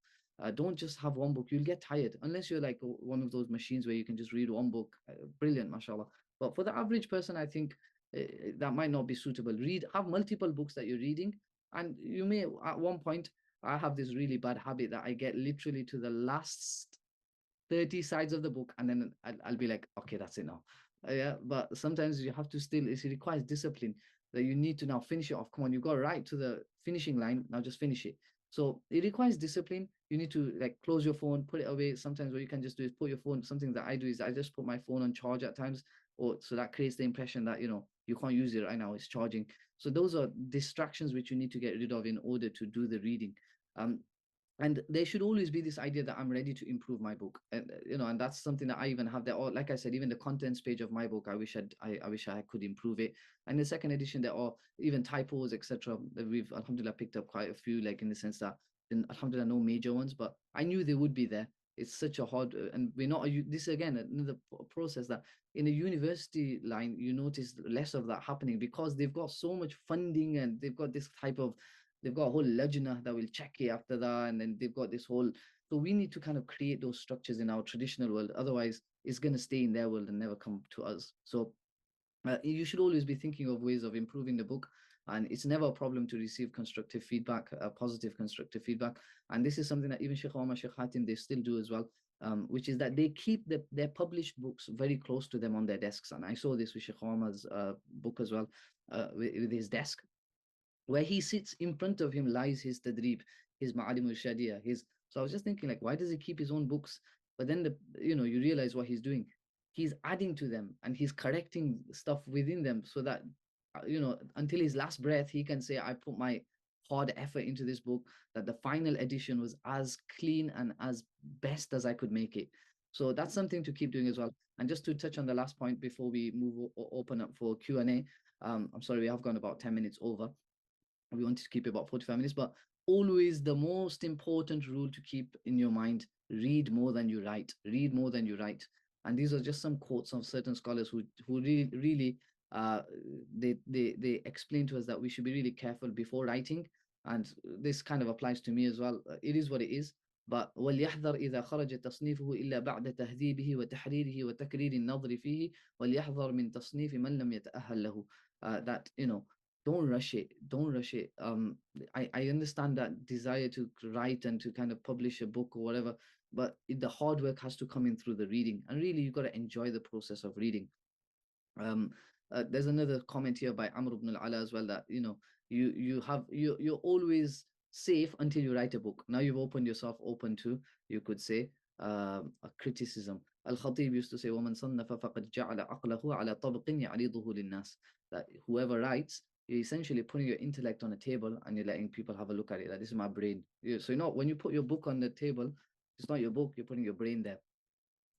Don't just have one book. You'll get tired unless you're like one of those machines where you can just read one book. Brilliant, mashallah. But for the average person, I think that might not be suitable. Have multiple books that you're reading, and you may at one point. I have this really bad habit that I get literally to the last 30 sides of the book, and then I'll be like, okay, that's it now. Yeah, but sometimes you have to still, it requires discipline, that you need to now finish it off. Come on, you got right to the finishing line, now just finish it. So it requires discipline. You need to like close your phone, put it away. Sometimes what you can just do is put your phone, something that I do is I just put my phone on charge at times, or so that creates the impression that, you can't use it right now, it's charging. So those are distractions which you need to get rid of in order to do the reading. Um, and there should always be this idea that I'm ready to improve my book, and and that's something that I even have there. Or like I said, even the contents page of my book, I wish I could improve it. And in the second edition, there are even typos, etc. We've alhamdulillah picked up quite a few, like in the sense that, alhamdulillah, no major ones, but I knew they would be there. It's such a hard, and we're not. This again another process that in a university line you notice less of that happening, because they've got so much funding and they've got this type of, they've got a whole lajna that will check it after that, and then they've got this whole. So we need to kind of create those structures in our traditional world. Otherwise, it's going to stay in their world and never come to us. So you should always be thinking of ways of improving the book, and it's never a problem to receive constructive feedback, positive constructive feedback. And this is something that even Sheikh Omar, Sheikh Hatim, they still do as well, which is that they keep their published books very close to them on their desks. And I saw this with Sheikh Omar's book as well, with his desk, where he sits in front of him lies his tadrib, his ma'alim al-shadiyah, his. So I was just thinking, like, why does he keep his own books? But then you realize what he's doing. He's adding to them and he's correcting stuff within them, so that until his last breath he can say, I put my hard effort into this book, that the final edition was as clean and as best as I could make it. So that's something to keep doing as well. And just to touch on the last point before we move open up for Q&A, I'm sorry, we have gone about 10 minutes over. We wanted to keep it about 45 minutes, but always the most important rule to keep in your mind: read more than you write. Read more than you write. And these are just some quotes of certain scholars who really they explain to us that we should be really careful before writing. And this kind of applies to me as well. It is what it is. But وليحذر إذا خرج تصنيفه إلا بعد تهذيبه وتحريره وتكرير النظر فيه وليحذر من تصنيف من لم يتأهل له. That don't rush it, don't rush it. I understand that desire to write and to kind of publish a book or whatever, but the hard work has to come in through the reading, and really you've got to enjoy the process of reading. There's another comment here by Amr ibn al-Ala as well, that you're always safe until you write a book. Now you've opened yourself open to, you could say, a criticism. Al-Khatib used to say, وَمَنْ صَنَّفَ فَقَدْ جَعَلَ عَقْلَهُ عَلَى طَبْقٍ يَعْرِضُهُ لِلنَّاسِ. That whoever writes, you're essentially putting your intellect on a table and you're letting people have a look at it. Like, this is my brain. So when you put your book on the table, it's not your book, you're putting your brain there.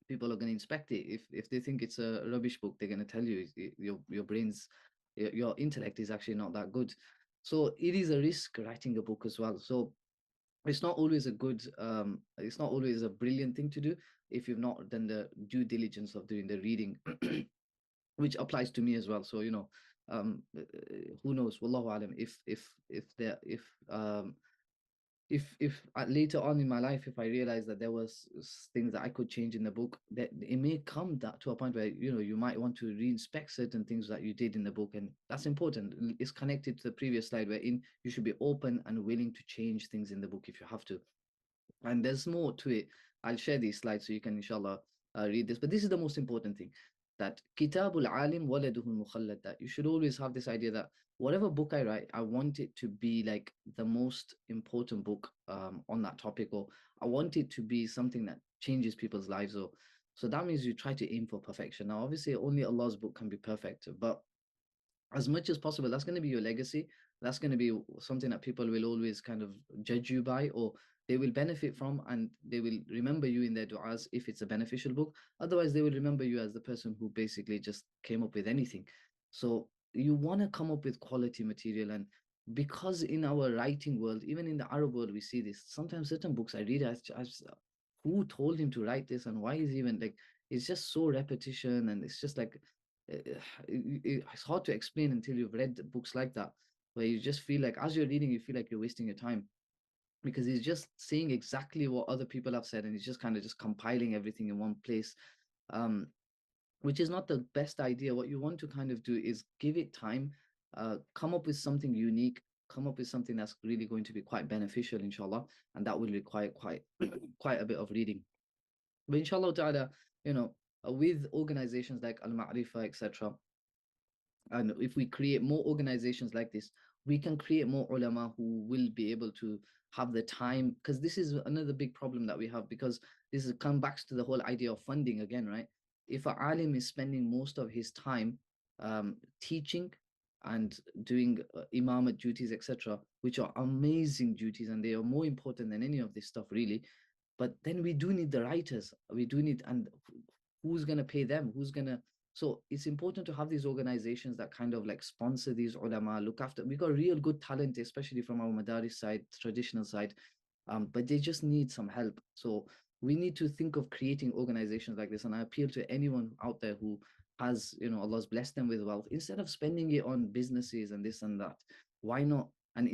people are going to inspect it. If they think it's a rubbish book, they're going to tell you your brain's your intellect is actually not that good. So it is a risk writing a book as well. So it's not always a good it's not always a brilliant thing to do if you've not done the due diligence of doing the reading, which applies to me as well. So who knows, wallahu alam, if later on in my life, if I realize that there was things that I could change in the book, that it may come that to a point where you might want to reinspect certain things that you did in the book, and that's important. It's connected to the previous slide, wherein you should be open and willing to change things in the book if you have to. And there's more to it. I'll share these slides so you can inshallah read this. But this is the most important thing, that kitabul alim waladuhul mukhallad, that you should always have this idea that whatever book I write, I want it to be like the most important book on that topic, or I want it to be something that changes people's lives. Or so that means you try to aim for perfection. Now, obviously, only Allah's book can be perfect, but as much as possible, that's going to be your legacy. That's going to be something that people will always kind of judge you by, or they will benefit from, and they will remember you in their du'as if it's a beneficial book. Otherwise, they will remember you as the person who basically just came up with anything. So you want to come up with quality material. And because in our writing world, even in the Arab world, we see this. Sometimes certain books I read, who told him to write this, and why is he even like, it's just so repetition, and it's just like it's hard to explain until you've read books like that, where you just feel like as you're reading, you feel like you're wasting your time, because he's just saying exactly what other people have said, and he's just kind of just compiling everything in one place, um, which is not the best idea. What you want to kind of do is give it time, come up with something unique, come up with something that's really going to be quite beneficial, inshallah, and that will require quite quite a bit of reading. But inshallah ta'ala, with organizations like Al-Maʿrifah, etc., and if we create more organizations like this, we can create more ulama who will be able to have the time, because this is another big problem that we have, because this is come back to the whole idea of funding again, right? If an alim is spending most of his time teaching and doing imamate duties, etc., which are amazing duties, and they are more important than any of this stuff, really. But then we do need the writers, we do need, and who's going to pay them, who's going to, so it's important to have these organizations that kind of like sponsor these ulama, look after. We got real good talent, especially from our madaris side, traditional side, but they just need some help. So we need to think of creating organizations like this. And I appeal to anyone out there who has, Allah's blessed them with wealth, instead of spending it on businesses and this and that, why not? And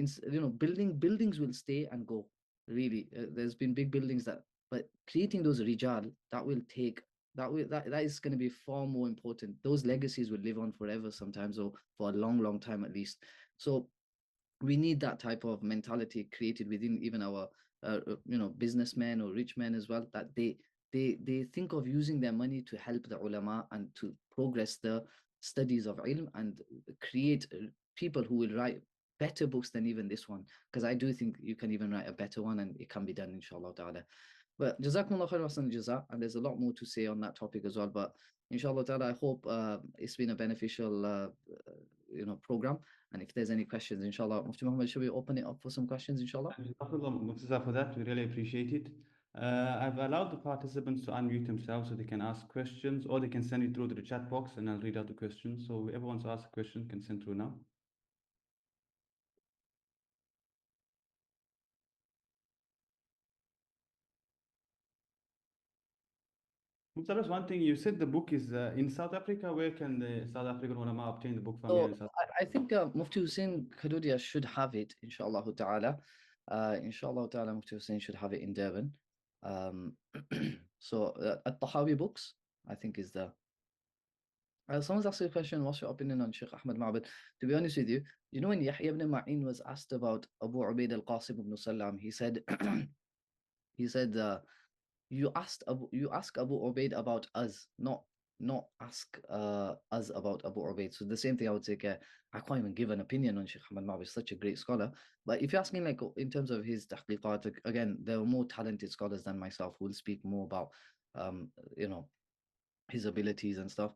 buildings will stay and go. Really, there's been big buildings but creating those rijal, that is going to be far more important. Those legacies will live on forever sometimes, or for a long, long time at least. So we need that type of mentality created within even our businessmen or rich men as well, that they think of using their money to help the ulama and to progress the studies of ilm, and create people who will write better books than even this one, because I do think you can even write a better one, and it can be done, inshallah ta'ala. But Jazakumullah khair wa ahsan jaza, and there's a lot more to say on that topic as well. But inshallah ta'ala, I hope it's been a beneficial program. And if there's any questions, inshallah, Mufti Muhammad, should we open it up for some questions, inshallah? Jazakallah for that. We really appreciate it. I've allowed the participants to unmute themselves so they can ask questions, or they can send it through to the chat box and I'll read out the questions. So whoever wants to ask a question can send through now. Mustafa, one thing you said, the book is in South Africa. Where can the South African ulama obtain the book from? So I think Mufti Hussein Khadudia should have it, inshallah ta'ala. Inshallah ta'ala, Mufti Hussein should have it in Durban. So At-Tahawi Books, I think, is the. Someone's asked a question, what's your opinion on Sheikh Ahmad Ma'bad? To be honest with you, when Yahya ibn Ma'in was asked about Abu Ubaid al-Qasim ibn Salam, he said, you ask Abu Ubaid about us, not ask us about Abu Ubaid. So the same thing I would say, I can't even give an opinion on Sheikh Ahmad Ma'bad, such a great scholar. But if you're asking like in terms of his tahqiqat, again, there are more talented scholars than myself who will speak more about his abilities and stuff.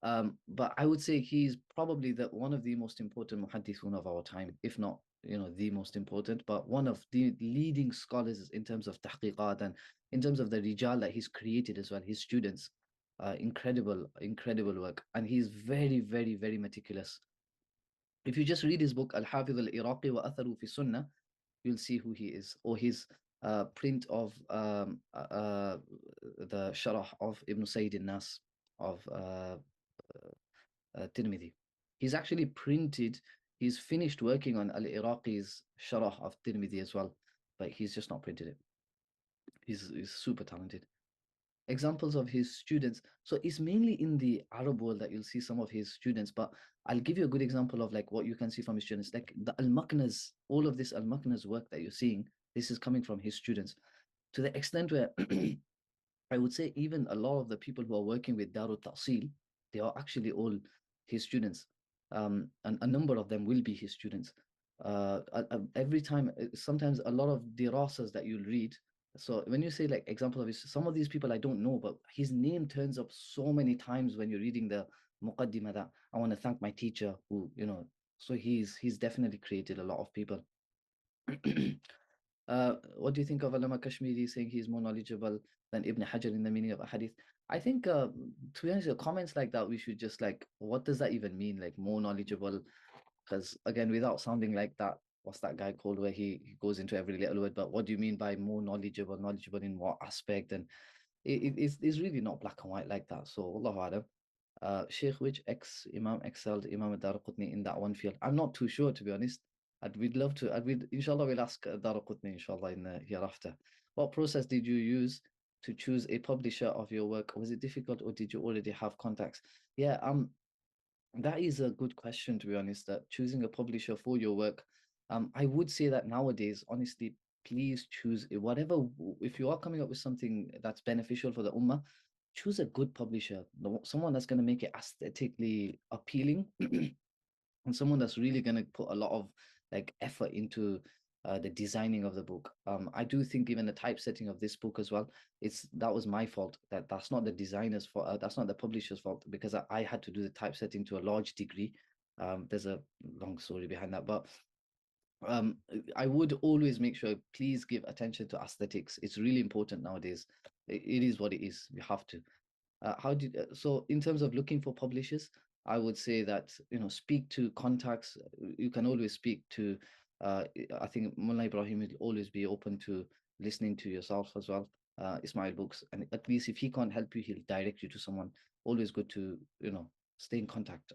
But I would say he's probably one of the most important muhaddithun of our time, if not, the most important, but one of the leading scholars in terms of tahqiqat and in terms of the rijal that he's created as well, his students. Incredible work. And he's very, very, very meticulous. If you just read his book, Al-Hafiz al-Iraqi wa Atharu fi Sunnah, you'll see who he is, or his print of the Sharah of Ibn Sayyid al-Nas of Tirmidhi. He's actually he's finished working on Al-Iraqi's Sharah of Tirmidhi as well, but he's just not printed it. He's super talented. Examples of his students. So it's mainly in the Arab world that you'll see some of his students, but I'll give you a good example of like what you can see from his students. Like the Al-Maqnas, all of this Al-Maqnas work that you're seeing, this is coming from his students to the extent where I would say even a lot of the people who are working with Darut Ta'sil, they are actually all his students. And a number of them will be his students. Every time, sometimes a lot of dirasas that you'll read. So when you say like example of his, some of these people I don't know, but his name turns up so many times when you're reading the Muqaddimah that I want to thank my teacher who, so he's definitely created a lot of people. What do you think of Allama Kashmiri saying he's more knowledgeable than Ibn Hajar in the meaning of a hadith? I think, to be honest, comments like that, we should just like, what does that even mean? Like more knowledgeable? Because again, without sounding like that, what's that guy called where he goes into every little word, but what do you mean by more knowledgeable? Knowledgeable in what aspect? And it's really not black and white like that. So Allahu Alam. Sheikh, which Imam excelled Imam Ad-Darqutni in that one field? I'm not too sure, to be honest. We'd love to. Inshallah, we'll ask Darqutni, inshallah, in the hereafter. What process did you use to choose a publisher of your work? Was it difficult, or did you already have contacts? Yeah, that is a good question, to be honest. That choosing a publisher for your work, I would say that nowadays, honestly, please choose whatever. If you are coming up with something that's beneficial for the ummah, choose a good publisher, someone that's going to make it aesthetically appealing, and someone that's really going to put a lot of like effort into the designing of the book. I do think even the typesetting of this book as well, that was my fault. That's not the designer's fault. That's not the publisher's fault, because I had to do the typesetting to a large degree. There's a long story behind that, but I would always make sure, please give attention to aesthetics. It's really important nowadays. It is what it is. You have to. So in terms of looking for publishers, I would say that, speak to contacts. You can always speak to, I think Mullah Ibrahim will always be open to listening to yourself as well, Ismail Books. And at least if he can't help you, he'll direct you to someone. Always good to, stay in contact.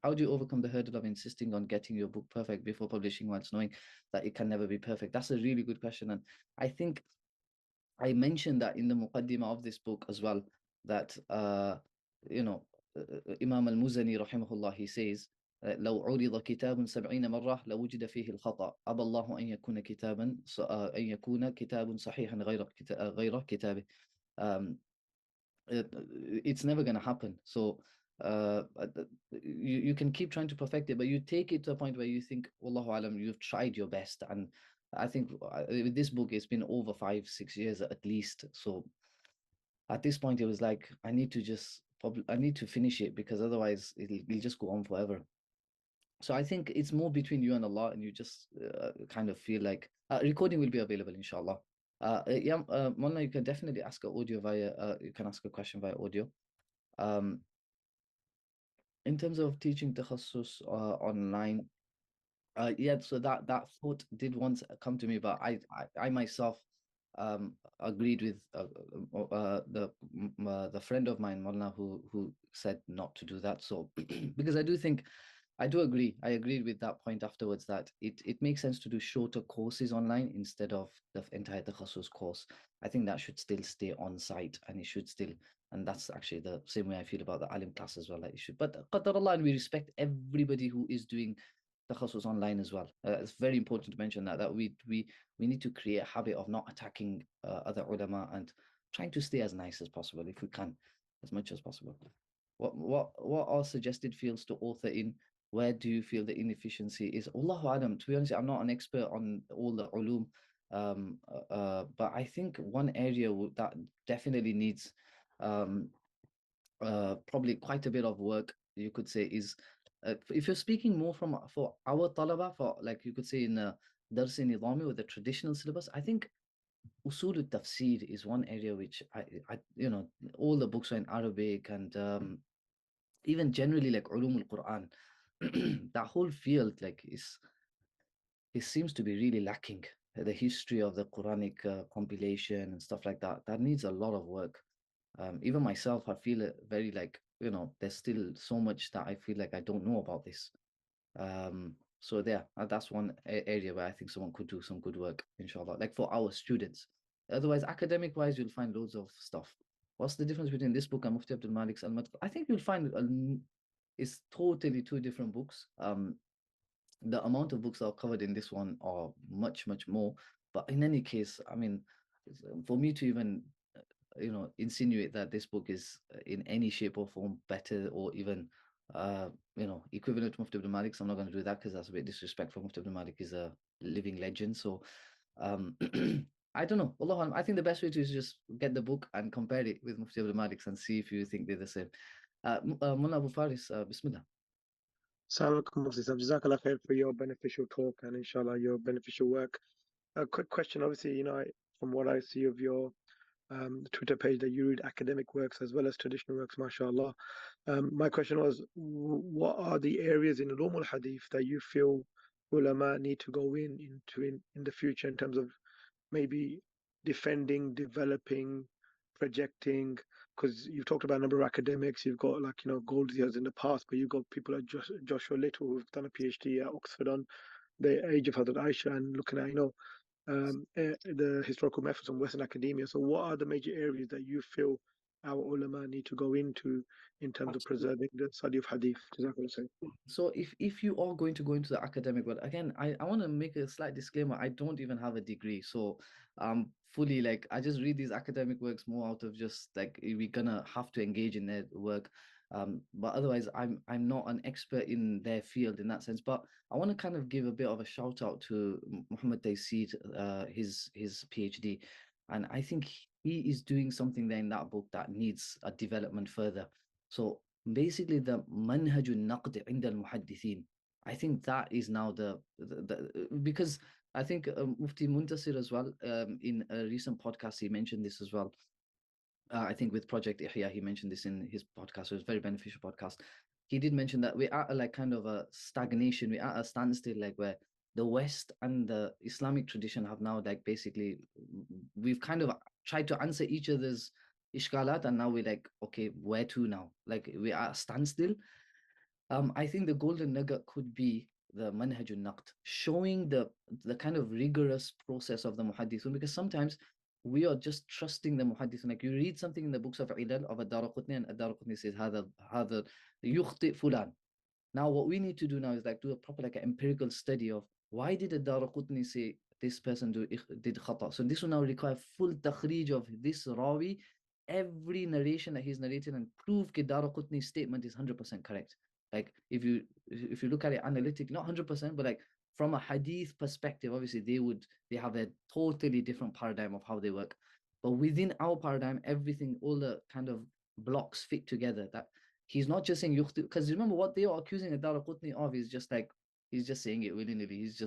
How do you overcome the hurdle of insisting on getting your book perfect before publishing whilst knowing that it can never be perfect? That's a really good question. And I think I mentioned that in the muqaddimah of this book as well, that you know Imam al-Muzani rahimahullah, he says لو عرض كتاب 70 مرة لوجد فيه الخطأ أبى الله أن يكون أن يكون كتاب صحيحا غير كتابه. It's never going to happen. So you can keep trying to perfect it, but you take it to a point where you think, Wallahu alam, you've tried your best. And I think with this book, it's been over 5-6 years at least. So at this point, it was like, I need to finish it, because otherwise it'll just go on forever. So I think it's more between you and Allah, and you just kind of feel like recording will be available, inshallah. Yeah, Mona, you can definitely ask an audio you can ask a question via audio. In terms of teaching takhassus online, yeah, so that thought did once come to me, but I myself agreed with the friend of mine, Molna, who said not to do that. So because I do agree. I agreed with that point afterwards, that it makes sense to do shorter courses online instead of the entire takhassus course. I think that should still stay on site, and it should still, and that's actually the same way I feel about the alim class as well. Like it should, but qadarullah, and we respect everybody who is doing takhassus online as well. It's very important to mention that we need to create a habit of not attacking other ulama, and trying to stay as nice as possible if we can, as much as possible. What are suggested fields to author in? Where do you feel the inefficiency is? Allahu Adam, to be honest, I'm not an expert on all the ulum, but I think one area that definitely needs probably quite a bit of work, you could say, is if you're speaking more from for our talaba, for like you could say in Dars Nidami with the traditional syllabus, I think Usul al-Tafsir is one area which all the books are in Arabic, and even generally like Ulum al-Quran, that whole field like is it seems to be really lacking. The history of the Quranic compilation and stuff like that, that needs a lot of work. Even myself, I feel it very like, there's still so much that I feel like I don't know about this. So there, that's one area where I think someone could do some good work, inshallah, like for our students. Otherwise, academic wise, you'll find loads of stuff. What's the difference between this book and Mufti Abdul Malik's Al-Madkhal? I think you'll find it's totally two different books. The amount of books that are covered in this one are much, much more. But in any case, I mean, for me to even insinuate that this book is in any shape or form better or even equivalent to Mufti Abdul Malik's, I'm not going to do that because that's a bit disrespectful. Mufti Abdul Malik is a living legend. So I don't know. Allah, I think the best way to is just get the book and compare it with Mufti Abdul Malik's and see if you think they're the same. Mullah Abu Faris, Bismillah. Assalamu alaikum, Mufti Sahib. Jazakallah khair for your beneficial talk and inshallah your beneficial work. A quick question, obviously, from what I see of your Twitter page, that you read academic works as well as traditional works, mashallah. My question was, what are the areas in Ulum al-Hadith that you feel ulama need to go into in the future in terms of maybe defending, developing, projecting? Because you've talked about a number of academics, you've got Goldsmiths in the past, but you've got people like Joshua Little who've done a PhD at Oxford on the age of Hazrat Aisha and looking at the historical methods from Western academia. So what are the major areas that you feel our ulama need to go into in terms of preserving the study of hadith? So if you are going to go into the academic world, again, I want to make a slight disclaimer. I don't even have a degree. So fully like I just read these academic works more out of just like we're gonna have to engage in their work. But otherwise I'm not an expert in their field in that sense. But I want to kind of give a bit of a shout out to Muhammad Taysir, his PhD. And I think he is doing something there in that book that needs a development further. So basically the manhajun naqd inda al-muhaddithin. I think that is now the because I think Mufti Muntasir as well, in a recent podcast, he mentioned this as well. I think with Project Ihya, he mentioned this in his podcast. So it was a very beneficial podcast. He did mention that we're at like kind of a stagnation, we're at a standstill, like where the West and the Islamic tradition have now like basically, we've kind of tried to answer each other's ishkalat, and now we're like, okay, where to now? Like we're at a standstill. I think the golden nugget could be the manhajun naqd, showing the kind of rigorous process of the muhaddithun, because sometimes we are just trusting the muhaddithun. Like you read something in the books of Ilal of Ad-Daraqutni, and Ad-Daraqutni says hada yukhti fulan. Now what we need to do now is like do a proper like an empirical study of why did Ad-Daraqutni say this person did khata. So this will now require full takhrij of this rawi, every narration that he's narrated, and prove that Daraqutni's statement is 100% correct. Like if you look at it analytically, not 100%, but like from a hadith perspective, obviously they have a totally different paradigm of how they work. But within our paradigm, everything, all the kind of blocks fit together. That he's not just saying yukhti, because remember what they are accusing Ad-Daraqutni of is just like he's just saying it willy-nilly. He's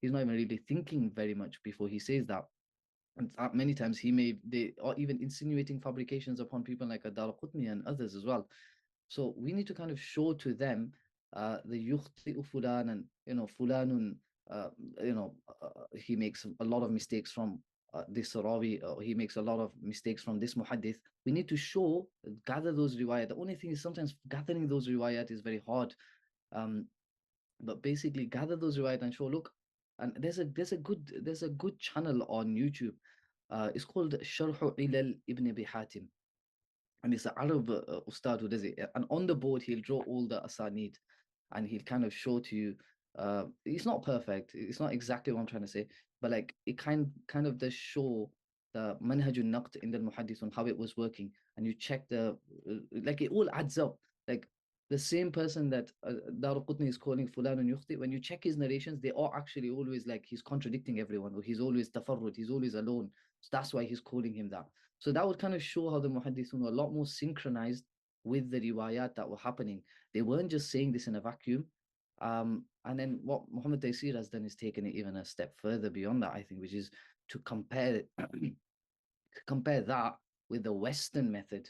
not even really thinking very much before he says that. And many times they are even insinuating fabrications upon people like Ad-Daraqutni and others as well. So we need to kind of show to them the yukhti'u fulan, and fulanun, he makes a lot of mistakes from this rawi, he makes a lot of mistakes from this muhaddith. We need to gather those riwayat. The only thing is sometimes gathering those riwayat is very hard. But basically gather those riwayat and show, look, and there's a good channel on YouTube. It's called Sharh Ilal Ibn Abi Hatim. And it's an Arab ustad who does it. And on the board, he'll draw all the asanid, and he'll kind of show to you. It's not perfect. It's not exactly what I'm trying to say, but like it kind of does show the manhajun naqd in the muhaddith on how it was working, and you check like it all adds up. Like the same person that Daraqutni is calling Fulan and Yukhti, when you check his narrations, they are actually always like he's contradicting everyone, or he's always tafarrud, he's always alone. So that's why he's calling him that. So that would kind of show how the muhaddithun were a lot more synchronized with the riwayat that were happening. They weren't just saying this in a vacuum. And then what Muhammad Taysir has done is taken it even a step further beyond that, I think, which is to compare compare that with the Western method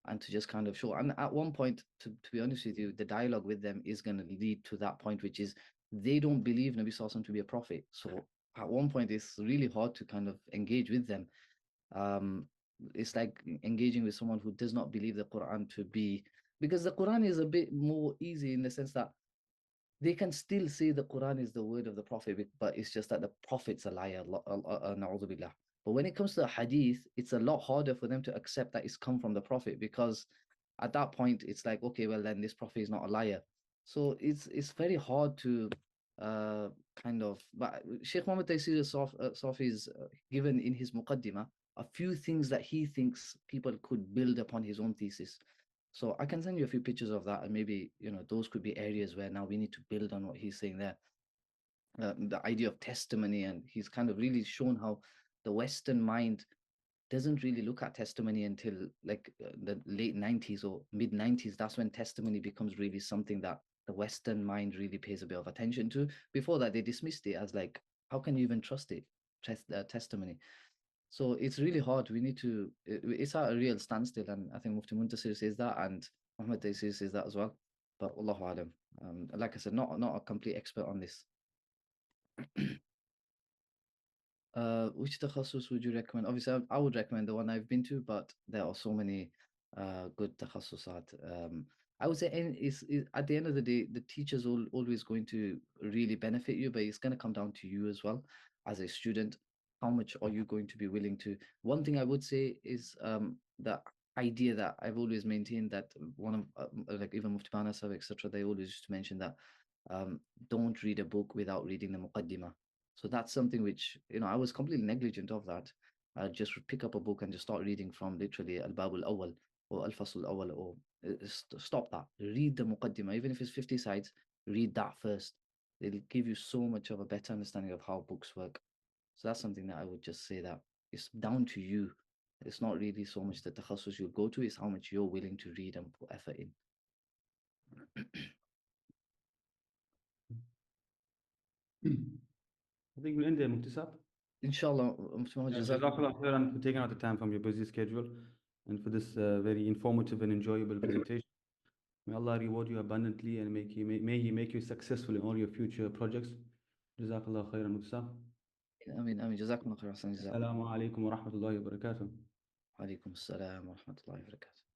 and to just kind of show. And at one point, to be honest with you, the dialogue with them is going to lead to that point, which is they don't believe Nabi Sallallahu Alaihi Wasallam to be a prophet. So at one point, it's really hard to kind of engage with them. It's like engaging with someone who does not believe the Quran to be, because the Quran is a bit more easy in the sense that they can still say the Quran is the word of the Prophet, but it's just that the Prophet's a liar. Na'udhu billah. But when it comes to the hadith, it's a lot harder for them to accept that it's come from the Prophet, because at that point it's like, okay, well then this Prophet is not a liar. So it's very hard to kind of. But Sheikh Muhammad Taysir Safi is given in his Muqaddimah a few things that he thinks people could build upon his own thesis. So I can send you a few pictures of that, and maybe those could be areas where now we need to build on what he's saying there. The idea of testimony, and he's kind of really shown how the Western mind doesn't really look at testimony until like the late 90s or mid 90s. That's when testimony becomes really something that the Western mind really pays a bit of attention to. Before that, they dismissed it as like, how can you even trust it? Testimony. So it's really hard. We need to, it's at a real standstill. And I think Mufti Muntasir says that, and Muhammad Taysir says that as well. But Allahu Alam. Like I said, not a complete expert on this. Which takhassus would you recommend? Obviously, I would recommend the one I've been to, but there are so many good takhasusat. I would say at the end of the day, the teacher's always going to really benefit you, but it's going to come down to you as well as a student. How much are you going to be willing to? One thing I would say is the idea that I've always maintained, that one of like even Mufti Bana Sahib, etc., they always used to mention that don't read a book without reading the Muqaddimah. So that's something which, I was completely negligent of that. I'd just pick up a book and just start reading from literally Al-Bab al-Awwal or Al-Fasl al-Awwal, or stop that. Read the Muqaddimah, even if it's 50 sides, read that first. It'll give you so much of a better understanding of how books work. So that's something that I would just say, that it's down to you. It's not really so much the takhassus you'll go to, it's how much you're willing to read and put effort in. I think we'll end there, Muktasab. Inshallah. Jazakallah khairan for taking out the time from your busy schedule and for this very informative and enjoyable presentation. May Allah reward you abundantly, and may He make you successful in all your future projects. Jazakallah khairan, Muktasab. Ameen. Jazakumullah khairan. Assalamu alaikum wa rahmatullahi wa barakatuh. Wa alaikum assalam wa rahmatullahi wa barakatuh.